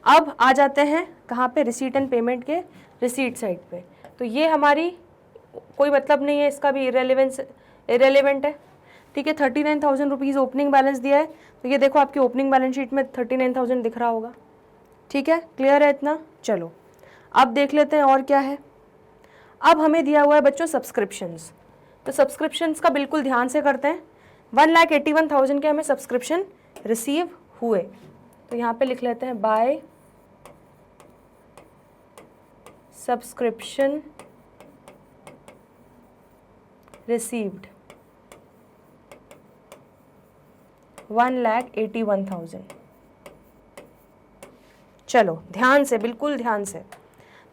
S1: अब आ जाते हैं कहाँ पे? रिसीट एंड पेमेंट के रिसीट साइड पे। तो ये हमारी कोई मतलब नहीं है, इसका भी इरेलीवेंट है, ठीक है। 39,000 रुपीज़ ओपनिंग बैलेंस दिया है, तो ये देखो आपकी ओपनिंग बैलेंस शीट में 39,000 दिख रहा होगा, ठीक है। क्लियर है इतना? चलो अब देख लेते हैं और क्या है। अब हमें दिया हुआ है बच्चों सब्सक्रिप्शंस। तो सब्सक्रिप्शंस का बिल्कुल ध्यान से करते हैं। 1,81,000 के हमें सब्सक्रिप्शन रिसीव हुए, तो यहाँ पे लिख लेते हैं बाय सब्सक्रिप्शन रिसीव्ड 1,81,000। चलो ध्यान से, बिल्कुल ध्यान से।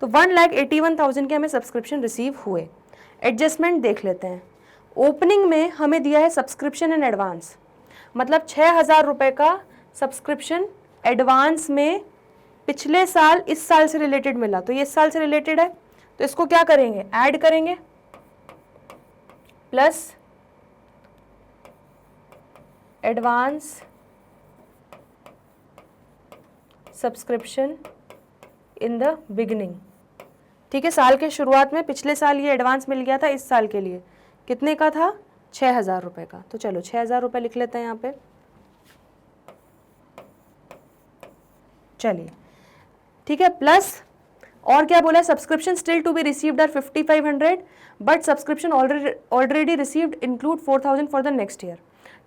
S1: तो 1,81,000 के हमें सब्सक्रिप्शन रिसीव हुए। एडजस्टमेंट देख लेते हैं। ओपनिंग में हमें दिया है सब्सक्रिप्शन इन एडवांस, मतलब 6,000 रुपये का सब्सक्रिप्शन एडवांस में पिछले साल इस साल से रिलेटेड मिला, तो ये इस साल से रिलेटेड है, तो इसको क्या करेंगे? ऐड करेंगे plus advance subscription in the beginning, ठीक है। साल के शुरुआत में पिछले साल ये एडवांस मिल गया था, इस साल के लिए कितने का था? 6,000 रुपये का। तो चलो 6,000 रुपये लिख लेते हैं यहाँ पे। चलिए ठीक है, प्लस और क्या बोला है? Subscription still to be received are 5,500 but subscription already received include 4,000 for the next year,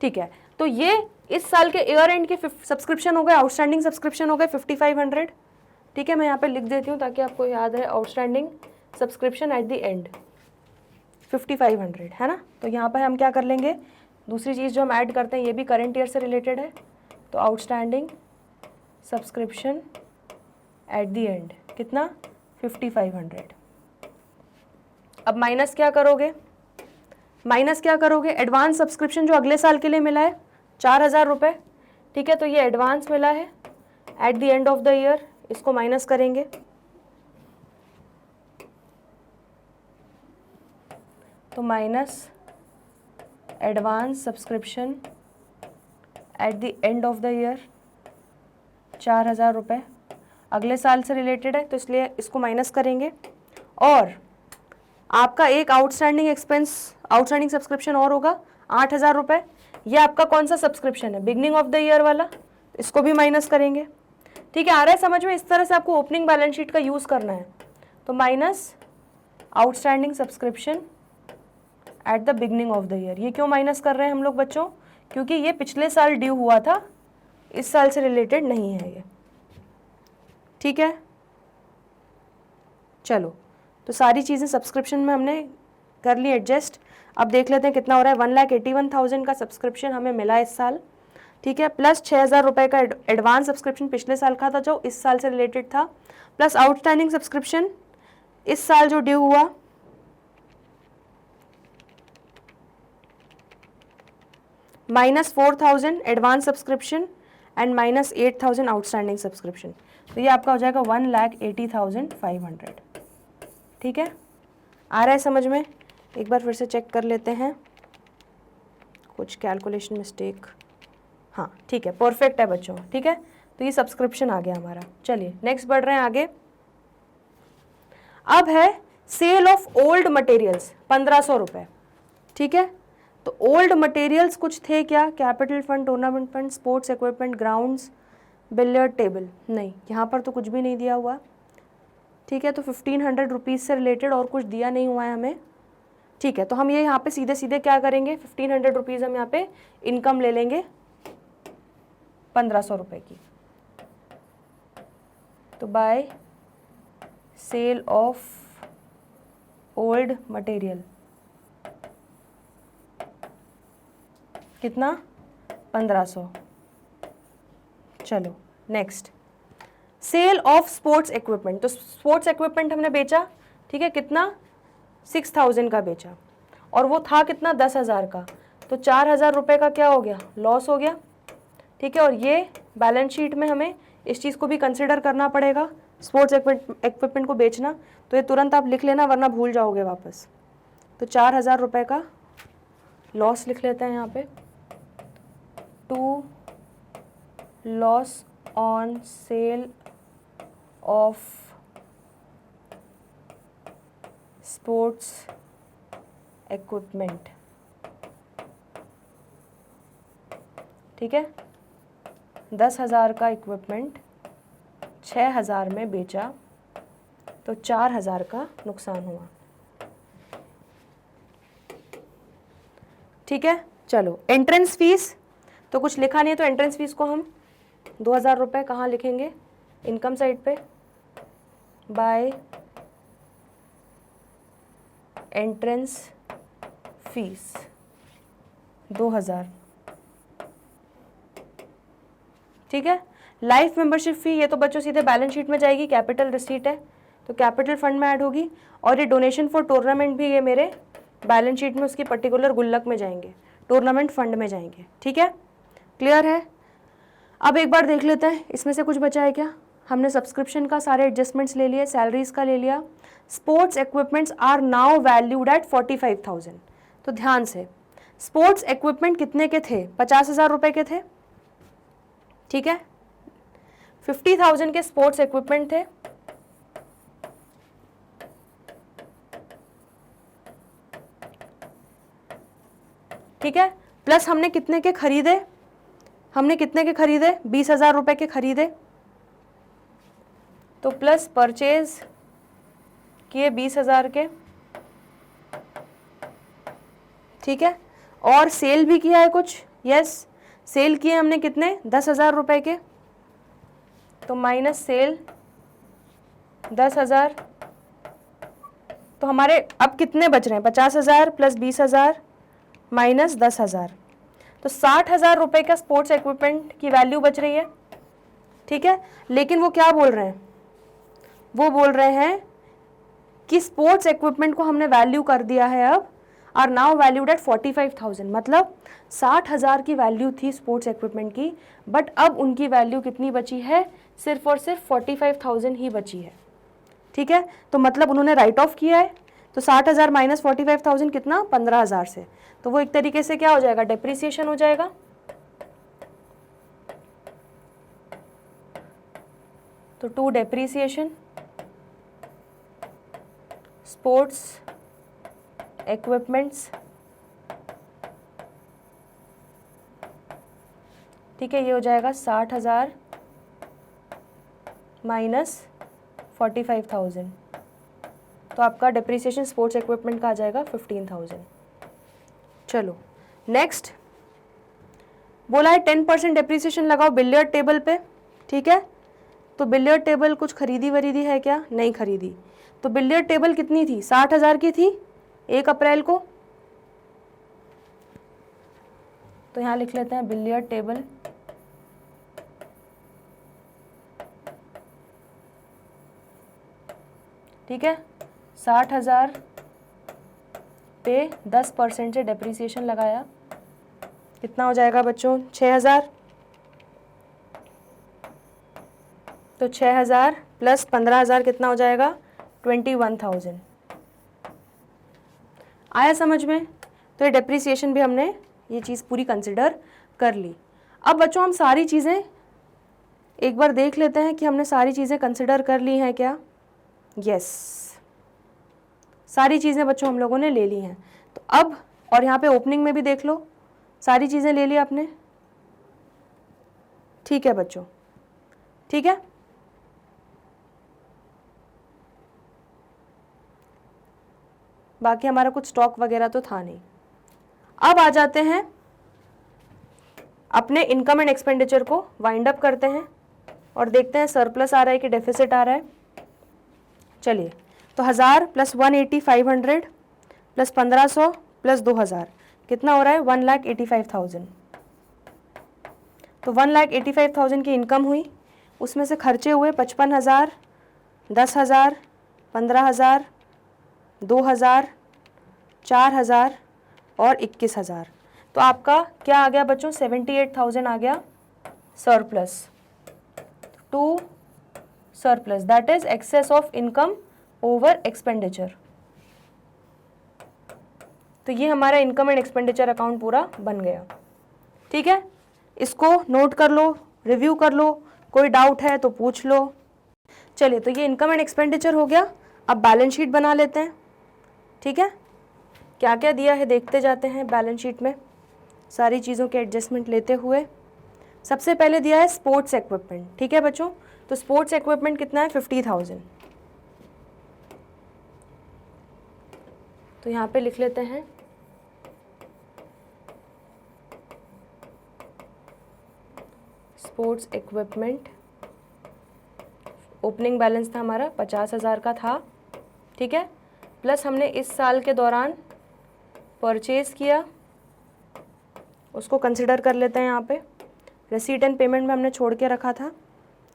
S1: ठीक है। तो ये इस साल के ईयर एंड के सब्सक्रिप्शन हो गए, आउटस्टैंडिंग सब्सक्रिप्शन हो गए 5,500, ठीक है, मैं यहाँ पे लिख देती हूँ ताकि आपको याद है। Outstanding subscription eight the and 5500 है ना। तो यहाँ पर हम क्या कर लेंगे, दूसरी चीज़ जो हम ऐड करते हैं ये भी करंट ईयर से रिलेटेड है, तो outstanding subscription eight the and कितना 5500। अब माइनस क्या करोगे, माइनस क्या करोगे, एडवांस सब्सक्रिप्शन जो अगले साल के लिए मिला है 4000 रुपये, ठीक है, तो ये एडवांस मिला है eight the end of the year, इसको माइनस करेंगे। तो minus advance subscription eight the end of the year 4000 रुपये, अगले साल से रिलेटेड है तो इसलिए इसको माइनस करेंगे। और आपका एक आउटस्टैंडिंग एक्सपेंस, आउटस्टैंडिंग सब्सक्रिप्शन और होगा 8000 रुपये। ये आपका कौन सा सब्सक्रिप्शन है, बिगनिंग ऑफ द ईयर वाला, इसको भी माइनस करेंगे। ठीक है, आ रहा है समझ में, इस तरह से आपको ओपनिंग बैलेंस शीट का यूज़ करना है। तो minus outstanding subscription eight the beginning of the year. ये क्यों माइनस कर रहे हैं हम लोग बच्चों, क्योंकि ये पिछले साल ड्यू हुआ था, इस साल से रिलेटेड नहीं है ये। ठीक है, चलो तो सारी चीज़ें सब्सक्रिप्शन में हमने कर ली एडजस्ट। अब देख लेते हैं कितना हो रहा है। 1,81,000 का सब्सक्रिप्शन हमें मिला इस साल, ठीक है, प्लस 6000 रुपये का एडवांस सब्सक्रिप्शन पिछले साल का था जो इस साल से रिलेटेड था, प्लस आउटस्टैंडिंग सब्सक्रिप्शन इस साल जो ड्यू हुआ, minus 4000 advance subscription and minus 8000 outstanding subscription. तो ये आपका हो जाएगा 1,80,500। ठीक है, आ रहा है समझ में। एक बार फिर से चेक कर लेते हैं, कुछ कैलकुलेशन मिस्टेक, हाँ ठीक है, परफेक्ट है बच्चों। ठीक है, तो ये सब्सक्रिप्शन आ गया हमारा। चलिए नेक्स्ट बढ़ रहे हैं आगे। अब है सेल ऑफ ओल्ड मटेरियल्स 1500 रुपये। ठीक है, तो ओल्ड मटेरियल्स कुछ थे क्या, capital fund, tournament fund, sports equipment, grounds, billiard table, नहीं, यहाँ पर तो कुछ भी नहीं दिया हुआ। ठीक है, तो 1500 रुपीज़ से रिलेटेड और कुछ दिया नहीं हुआ है हमें। ठीक है, तो हम ये यहाँ पे सीधे सीधे क्या करेंगे, 1500 रुपीज़ हम यहाँ पे इनकम ले लेंगे 1500 रुपये की। तो by sale of old material कितना 1500। चलो next, sale of sports equipment. तो स्पोर्ट्स इक्विपमेंट हमने बेचा, ठीक है, कितना 6000 का बेचा, और वो था कितना 10,000 का, तो 4000 रुपये का क्या हो गया, लॉस हो गया। ठीक है, और ये बैलेंस शीट में हमें इस चीज़ को भी कंसिडर करना पड़ेगा, स्पोर्ट्स इक्विपमेंट को बेचना। तो ये तुरंत आप लिख लेना वरना भूल जाओगे वापस। तो 4000 रुपये का लॉस लिख लेते हैं यहाँ पे, to loss on sale of sports equipment. ठीक है, 10,000 का इक्विपमेंट 6,000 में बेचा तो 4,000 का नुकसान हुआ। ठीक है, चलो एंट्रेंस फीस तो कुछ लिखा नहीं है, तो एंट्रेंस फीस को हम 2000 रुपये कहाँ लिखेंगे, इनकम साइड पे, बाय एंट्रेंस फीस 2000। ठीक है, लाइफ मेंबरशिप फ़ी ये तो बच्चों सीधे बैलेंस शीट में जाएगी, कैपिटल रिसीट है तो कैपिटल फंड में ऐड होगी। और ये डोनेशन फॉर टूर्नामेंट भी ये मेरे बैलेंस शीट में उसकी पर्टिकुलर गुल्लक में जाएंगे, टूर्नामेंट फंड में जाएंगे। ठीक है, क्लियर है। अब एक बार देख लेते हैं इसमें से कुछ बचा है क्या। हमने सब्सक्रिप्शन का सारे एडजस्टमेंट्स ले लिए, सैलरीज का ले लिया। Sports equipments are now valued at 45,000। तो ध्यान से, स्पोर्ट्स इक्विपमेंट कितने के थे, 50,000 रुपये के थे। ठीक है, 50,000 के स्पोर्ट्स इक्विपमेंट थे। ठीक है, प्लस हमने कितने के खरीदे, हमने कितने के खरीदे, 20,000 रुपये के खरीदे। तो प्लस परचेज किए 20,000 के। ठीक है, और सेल भी किया है कुछ, यस, सेल किए हमने कितने, 10,000 रुपये के। तो माइनस सेल 10,000, तो हमारे अब कितने बच रहे हैं? 50,000 प्लस 20,000 माइनस 10,000, तो 60,000 रुपये का स्पोर्ट्स इक्विपमेंट की वैल्यू बच रही है। ठीक है, लेकिन वो क्या बोल रहे हैं? वो बोल रहे हैं कि स्पोर्ट्स इक्विपमेंट को हमने वैल्यू कर दिया है अब, आर नाउ वैल्यूड एट 45,000, मतलब 60,000 की वैल्यू थी स्पोर्ट्स इक्विपमेंट की, बट अब उनकी वैल्यू कितनी बची है? सिर्फ और सिर्फ 45,000 ही बची है। ठीक है, तो मतलब उन्होंने राइट ऑफ किया है, तो 60,000 माइनस 45,000 कितना? 15,000 से, तो वो एक तरीके से क्या हो जाएगा? डेप्रिसिएशन हो जाएगा। तो टू डेप्रिसिएशन स्पोर्ट्स इक्विपमेंट्स, ठीक है, ये हो जाएगा 60,000 माइनस 45,000, तो आपका डेप्रिसिएशन स्पोर्ट्स इक्विपमेंट का आ जाएगा 15,000। चलो नेक्स्ट, बोला है 10% डेप्रिसिएशन लगाओ बिलियर्ड टेबल पे। ठीक है, तो बिलियर्ड टेबल कुछ खरीदी वरीदी है क्या? नहीं खरीदी। तो बिलियर्ड टेबल कितनी थी? 60,000 की थी 1 अप्रैल को, तो यहाँ लिख लेते हैं बिलियर्ड टेबल। ठीक है, 60,000 पे 10% से डेप्रिसिएशन लगाया, कितना हो जाएगा बच्चों? 6,000, तो 6,000 प्लस 15,000 कितना हो जाएगा? 21,000। आया समझ में? तो ये डेप्रिसिएशन भी हमने ये चीज़ पूरी कंसिडर कर ली। अब बच्चों हम सारी चीज़ें एक बार देख लेते हैं कि हमने सारी चीज़ें कंसिडर कर ली हैं क्या? यस, सारी चीज़ें बच्चों हम लोगों ने ले ली हैं। तो अब और यहाँ पे ओपनिंग में भी देख लो, सारी चीज़ें ले ली आपने। ठीक है बच्चों, ठीक है, बाकी हमारा कुछ स्टॉक वगैरह तो था नहीं। अब आ जाते हैं अपने इनकम एंड एक्सपेंडिचर को वाइंड अप करते हैं और देखते हैं सरप्लस आ रहा है कि डेफिसिट आ रहा है। चलिए, तो 1000 प्लस 180 500 प्लस 1500 प्लस 2000 कितना हो रहा है? 1,85,000। तो 1,85,000 की इनकम हुई, उसमें से खर्चे हुए 55,000, 10,000, 15,000, 2,000, 4,000 और 21,000। तो आपका क्या आ गया बच्चों? 78,000 आ गया surplus to surplus, that is excess of income over expenditure. तो ये हमारा इनकम एंड एक्सपेंडिचर अकाउंट पूरा बन गया। ठीक है, इसको नोट कर लो, रिव्यू कर लो, कोई डाउट है तो पूछ लो। चलिए, तो ये इनकम एंड एक्सपेंडिचर हो गया। अब बैलेंस शीट बना लेते हैं। ठीक है, क्या क्या दिया है देखते जाते हैं बैलेंस शीट में, सारी चीज़ों के एडजस्टमेंट लेते हुए। सबसे पहले दिया है स्पोर्ट्स इक्विपमेंट। ठीक है बच्चों, तो स्पोर्ट्स इक्विपमेंट कितना है? 50,000। तो यहाँ पे लिख लेते हैं स्पोर्ट्स इक्विपमेंट। ओपनिंग बैलेंस था हमारा 50,000 का था। ठीक है, प्लस हमने इस साल के दौरान परचेज़ किया, उसको कंसिडर कर लेते हैं यहाँ पे। रिसीट एंड पेमेंट में हमने छोड़ के रखा था,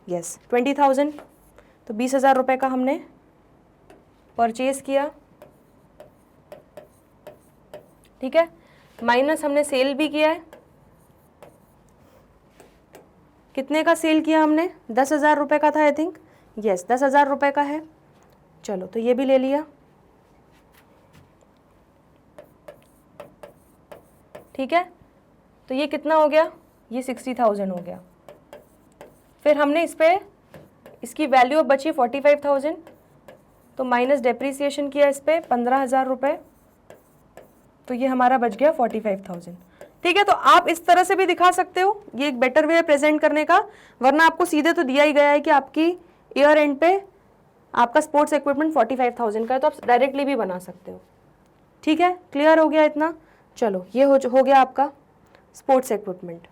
S1: यस 20,000, तो 20,000 रुपये का हमने परचेज़ किया। ठीक है, माइनस हमने सेल भी किया है। कितने का सेल किया हमने? 10,000 रुपये का था आई थिंक, यस 10,000 रुपये का है। चलो, तो ये भी ले लिया। ठीक है, तो ये कितना हो गया? ये 60,000 हो गया। फिर हमने इस पे इसकी वैल्यू अब बची 45,000, तो माइनस डेप्रीसिएशन किया इस पे 15,000 रुपये, तो ये हमारा बच गया 45,000। ठीक है, तो आप इस तरह से भी दिखा सकते हो, ये एक बेटर वे है प्रेजेंट करने का, वरना आपको सीधे तो दिया ही गया है कि आपकी ईयर एंड पे आपका स्पोर्ट्स इक्विपमेंट 45,000 का है, तो आप डायरेक्टली भी बना सकते हो। ठीक है, क्लियर हो गया इतना? चलो, ये हो गया आपका स्पोर्ट्स इक्विपमेंट।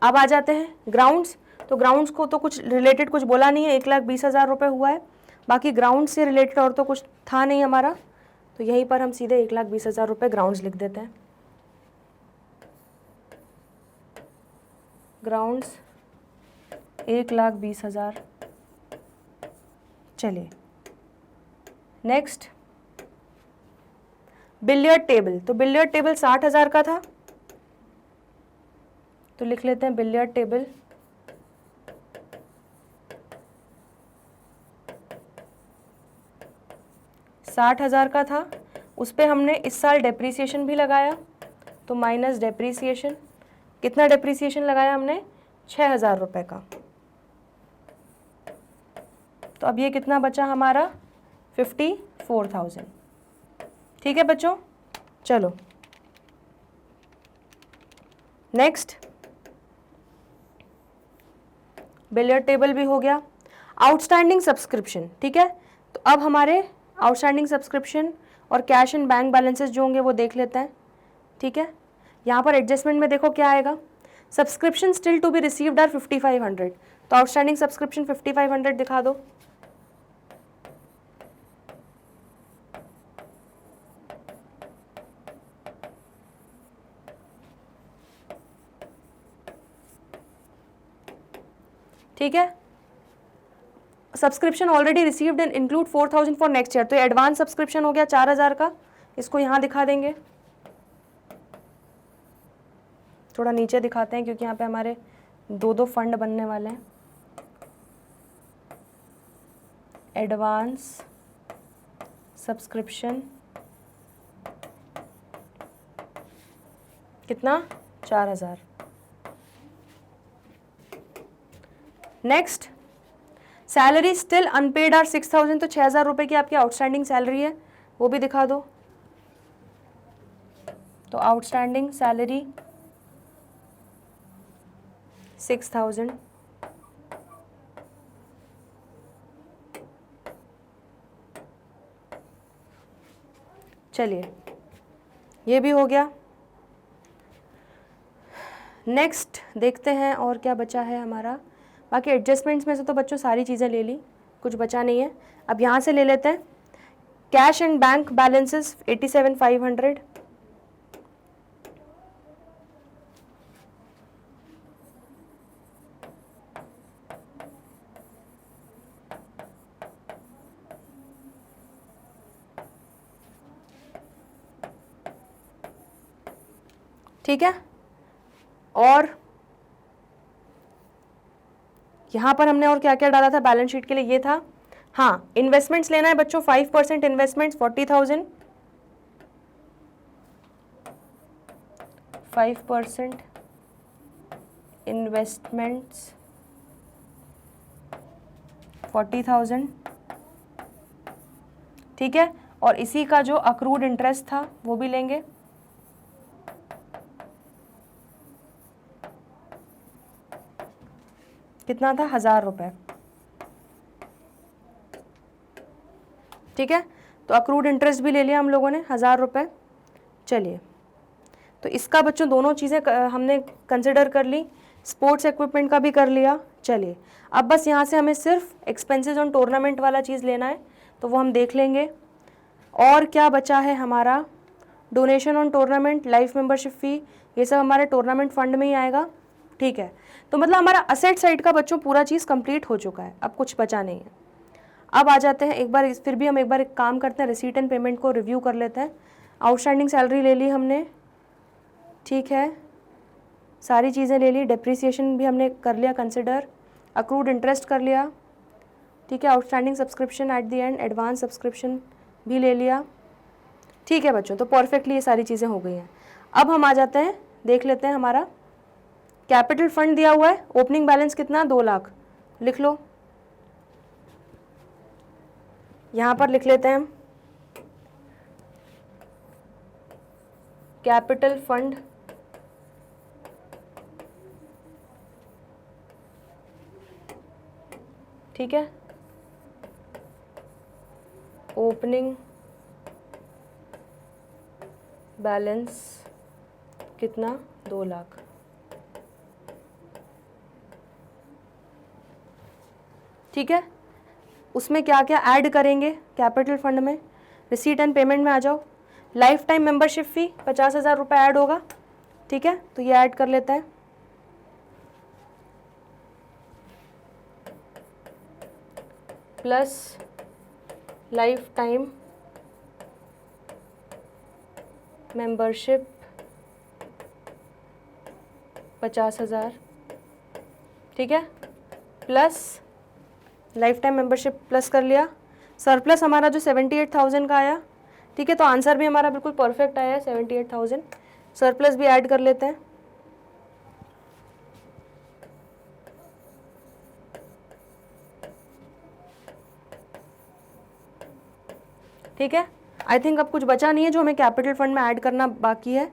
S1: अब आ जाते हैं ग्राउंड्स। तो ग्राउंड्स को तो कुछ रिलेटेड कुछ बोला नहीं है, 1,20,000 रुपये हुआ है, बाकी ग्राउंड से रिलेटेड और तो कुछ था नहीं हमारा, तो यहीं पर हम सीधे 1,20,000 रुपये ग्राउंड्स लिख देते हैं। ग्राउंड्स 1,20,000। चलिए नेक्स्ट, बिलियर्ड टेबल। तो बिलियर्ड टेबल 60,000 का था, तो लिख लेते हैं बिलियर्ड टेबल 60,000 का था। उस पर हमने इस साल डेप्रीसिएशन भी लगाया, तो माइनस डेप्रीसिएशन, कितना डेप्रीसिएशन लगाया हमने, 6,000 रुपये का। तो अब ये कितना बचा हमारा, 54,000। ठीक है बच्चों, चलो नेक्स्ट, बिलियर्ड टेबल भी हो गया। आउटस्टैंडिंग सब्सक्रिप्शन, ठीक है, तो अब हमारे आउटस्टैंडिंग सब्सक्रिप्शन और कैश एंड बैंक बैलेंसेस जो होंगे वो देख लेते हैं। ठीक है, यहाँ पर एडजस्टमेंट में देखो क्या आएगा, subscription still to be received are 5,500, तो आउटस्टैंडिंग सब्सक्रिप्शन 5,500 दिखा दो। ठीक है, subscription already received and include 4,000 for next year, तो ये एडवांस सब्सक्रिप्शन हो गया 4,000 का, इसको यहाँ दिखा देंगे। थोड़ा नीचे दिखाते हैं क्योंकि यहाँ पे हमारे दो फंड बनने वाले हैं। एडवांस सब्सक्रिप्शन कितना, 4,000। Next, salary still unpaid are 6,000, तो 6,000 रुपये की आपकी आउटस्टैंडिंग सैलरी है, वो भी दिखा दो। तो आउटस्टैंडिंग सैलरी 6,000। चलिए ये भी हो गया। नेक्स्ट देखते हैं और क्या बचा है हमारा, बाकी एडजस्टमेंट्स में से तो बच्चों सारी चीज़ें ले ली, कुछ बचा नहीं है। अब यहाँ से ले लेते हैं कैश एंड बैंक बैलेंसेस 87,500। ठीक है, और यहाँ पर हमने और क्या क्या डाला था बैलेंस शीट के लिए, ये था, हाँ इन्वेस्टमेंट्स लेना है बच्चों, 5% इन्वेस्टमेंट्स 40,000, 5% इन्वेस्टमेंट्स 40,000। ठीक है, और इसी का जो अक्रूड इंटरेस्ट था वो भी लेंगे, कितना था, 1,000 रुपये। ठीक है, तो अक्रूड इंटरेस्ट भी ले लिया हम लोगों ने, 1,000 रुपये। चलिए, तो इसका बच्चों दोनों चीज़ें हमने कंसिडर कर ली, स्पोर्ट्स इक्विपमेंट का भी कर लिया। चलिए अब बस यहाँ से हमें सिर्फ एक्सपेंसेस ऑन टूर्नामेंट वाला चीज़ लेना है, तो वो हम देख लेंगे। और क्या बचा है हमारा, donation on tournament, life membership fee, ये सब हमारे टूर्नामेंट फंड में ही आएगा। ठीक है, तो मतलब हमारा असेट साइड का बच्चों पूरा चीज़ कंप्लीट हो चुका है, अब कुछ बचा नहीं है। अब आ जाते हैं एक बार, फिर भी हम एक बार एक काम करते हैं, रिसीट एंड पेमेंट को रिव्यू कर लेते हैं। आउटस्टैंडिंग सैलरी ले ली हमने, ठीक है, सारी चीज़ें ले ली, डेप्रीसिएशन भी हमने कर लिया कंसिडर, अक्रूड इंटरेस्ट कर लिया, ठीक है, outstanding subscription eight the and, advance subscription भी ले लिया। ठीक है बच्चों, तो परफेक्टली ये सारी चीज़ें हो गई हैं। अब हम आ जाते हैं, देख लेते हैं हमारा कैपिटल फंड दिया हुआ है, ओपनिंग बैलेंस कितना, 2 लाख, लिख लो, यहाँ पर लिख लेते हैं हम कैपिटल फंड ठीक है, ओपनिंग बैलेंस कितना, 2 लाख। ठीक है, उसमें क्या क्या ऐड करेंगे कैपिटल फंड में, रिसीट एंड पेमेंट में आ जाओ। लाइफ टाइम मेंबरशिप फ़ी 50,000 रुपये ऐड होगा, ठीक है, तो ये ऐड कर लेते हैं। प्लस लाइफ टाइम मेंबरशिप 50,000, ठीक है, plus life time membership plus कर लिया। सरप्लस हमारा जो 78,000 का आया, ठीक है, तो आंसर भी हमारा बिल्कुल परफेक्ट आया है 78,000। सरप्लस भी ऐड कर लेते हैं। ठीक है, आई थिंक अब कुछ बचा नहीं है जो हमें कैपिटल फंड में ऐड करना बाकी है।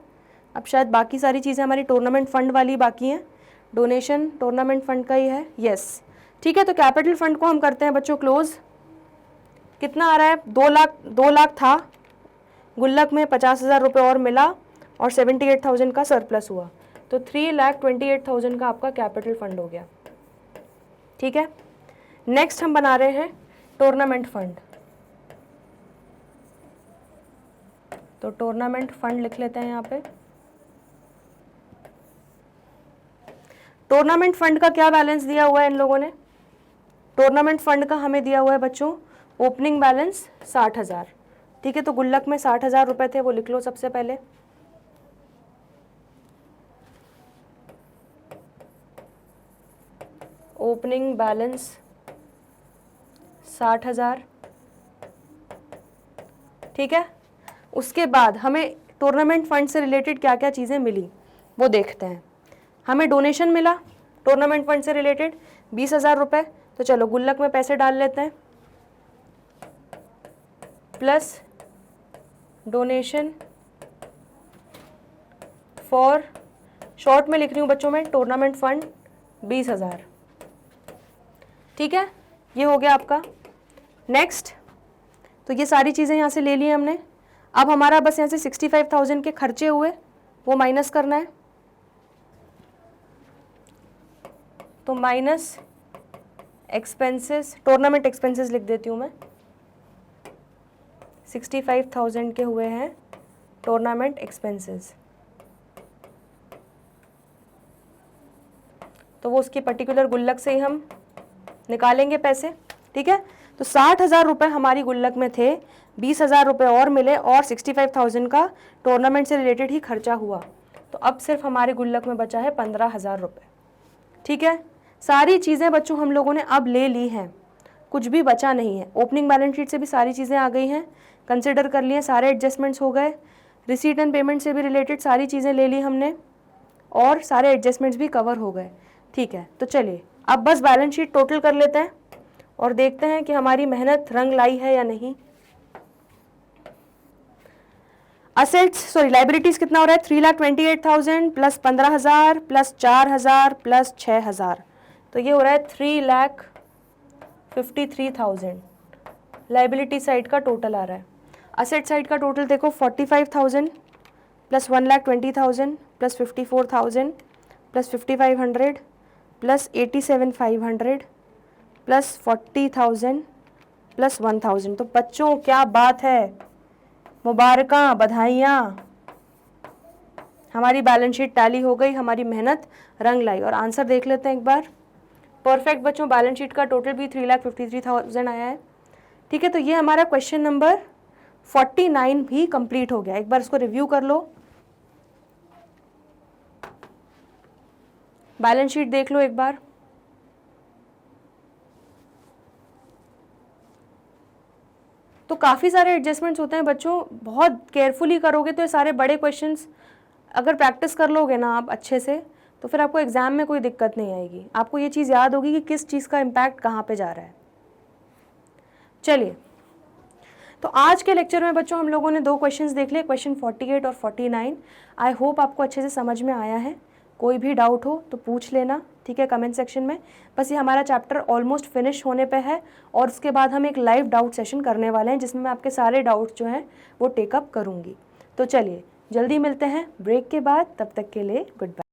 S1: अब शायद बाकी सारी चीज़ें हमारी टूर्नामेंट फंड वाली बाकी हैं। डोनेशन टूर्नामेंट फंड का ही है, यस, ठीक है। तो कैपिटल फंड को हम करते हैं बच्चों क्लोज। कितना आ रहा है, 2 लाख था, गुल्लक में 50,000 रुपये और मिला और 78,000 का सरप्लस हुआ, तो 3,28,000 का आपका कैपिटल फंड हो गया, ठीक है। नेक्स्ट हम बना रहे हैं टूर्नामेंट फंड। तो टूर्नामेंट फंड लिख लेते हैं यहाँ पे। टूर्नामेंट फंड का क्या बैलेंस दिया हुआ है इन लोगों ने, टूर्नामेंट फंड का हमें दिया हुआ है बच्चों ओपनिंग बैलेंस 60,000, ठीक है। तो गुल्लक में 60,000 रुपये थे, वो लिख लो सबसे पहले। ओपनिंग बैलेंस 60,000, ठीक है। उसके बाद हमें टूर्नामेंट फंड से रिलेटेड क्या क्या चीज़ें मिली वो देखते हैं। हमें डोनेशन मिला टूर्नामेंट फंड से रिलेटेड 20,000 रुपये, तो चलो गुल्लक में पैसे डाल लेते हैं। प्लस डोनेशन फॉर, शॉर्ट में लिख रही हूँ बच्चों में, टूर्नामेंट फंड 20,000, ठीक है, ये हो गया आपका। नेक्स्ट, तो ये सारी चीज़ें यहाँ से ले ली हमने। अब हमारा बस यहाँ से 65,000 के खर्चे हुए वो माइनस करना है, तो माइनस एक्सपेंसेस, टूर्नामेंट एक्सपेंसेस लिख देती हूँ मैं। 65,000 के हुए हैं टूर्नामेंट एक्सपेंसेस, तो वो उसकी पर्टिकुलर गुल्लक से ही हम निकालेंगे पैसे, ठीक है। तो 60,000 रुपये हमारी गुल्लक में थे, 20,000 रुपये और मिले और 65,000 का टूर्नामेंट से रिलेटेड ही खर्चा हुआ, तो अब सिर्फ हमारे गुल्लक में बचा है 15,000 रुपये, ठीक है। सारी चीज़ें बच्चों हम लोगों ने अब ले ली हैं, कुछ भी बचा नहीं है। ओपनिंग बैलेंस शीट से भी सारी चीज़ें आ गई हैं, कंसिडर कर लिए, सारे एडजस्टमेंट्स हो गए। रिसीट एंड पेमेंट से भी रिलेटेड सारी चीज़ें ले ली हमने और सारे एडजस्टमेंट्स भी कवर हो गए, ठीक है। तो चलिए अब बस बैलेंस शीट टोटल कर लेते हैं और देखते हैं कि हमारी मेहनत रंग लाई है या नहीं। असेट्स, सॉरी लाइबिलिटीज़ कितना हो रहा है, 3,28,000 प्लस 15,000 प्लस 4,000 प्लस 6,000, तो ये हो रहा है 3,53,000 लाइबिलिटी साइड का टोटल आ रहा है। असेट साइड का टोटल देखो 45,000 plus 1,20,000 plus 54,000 plus 5,500 plus 87,500 plus 40,000 plus 1,000। तो बच्चों क्या बात है, मुबारकां, बधाइयाँ, हमारी बैलेंस शीट टैली हो गई, हमारी मेहनत रंग लाई। और आंसर देख लेते हैं एक बार। परफेक्ट बच्चों, बैलेंस शीट का टोटल भी 3,53,000 आया है, ठीक है। तो ये हमारा क्वेश्चन नंबर 49 भी कंप्लीट हो गया। एक बार इसको रिव्यू कर लो, बैलेंस शीट देख लो एक बार। तो काफ़ी सारे एडजस्टमेंट्स होते हैं बच्चों, बहुत केयरफुली करोगे तो ये सारे बड़े क्वेश्चंस अगर प्रैक्टिस कर लोगे ना आप अच्छे से, तो फिर आपको एग्जाम में कोई दिक्कत नहीं आएगी। आपको ये चीज़ याद होगी कि किस चीज़ का इम्पैक्ट कहाँ पे जा रहा है। चलिए, तो आज के लेक्चर में बच्चों हम लोगों ने 2 क्वेश्चंस देख लिए, क्वेश्चन 48 और 49। आई होप आपको अच्छे से समझ में आया है। कोई भी डाउट हो तो पूछ लेना, ठीक है, कमेंट सेक्शन में। बस ये हमारा चैप्टर ऑलमोस्ट फिनिश होने पे है और उसके बाद हम एक लाइव डाउट सेशन करने वाले हैं जिसमें मैं आपके सारे डाउट्स जो हैं वो टेकअप करूँगी। तो चलिए जल्दी मिलते हैं ब्रेक के बाद, तब तक के लिए गुड बाय।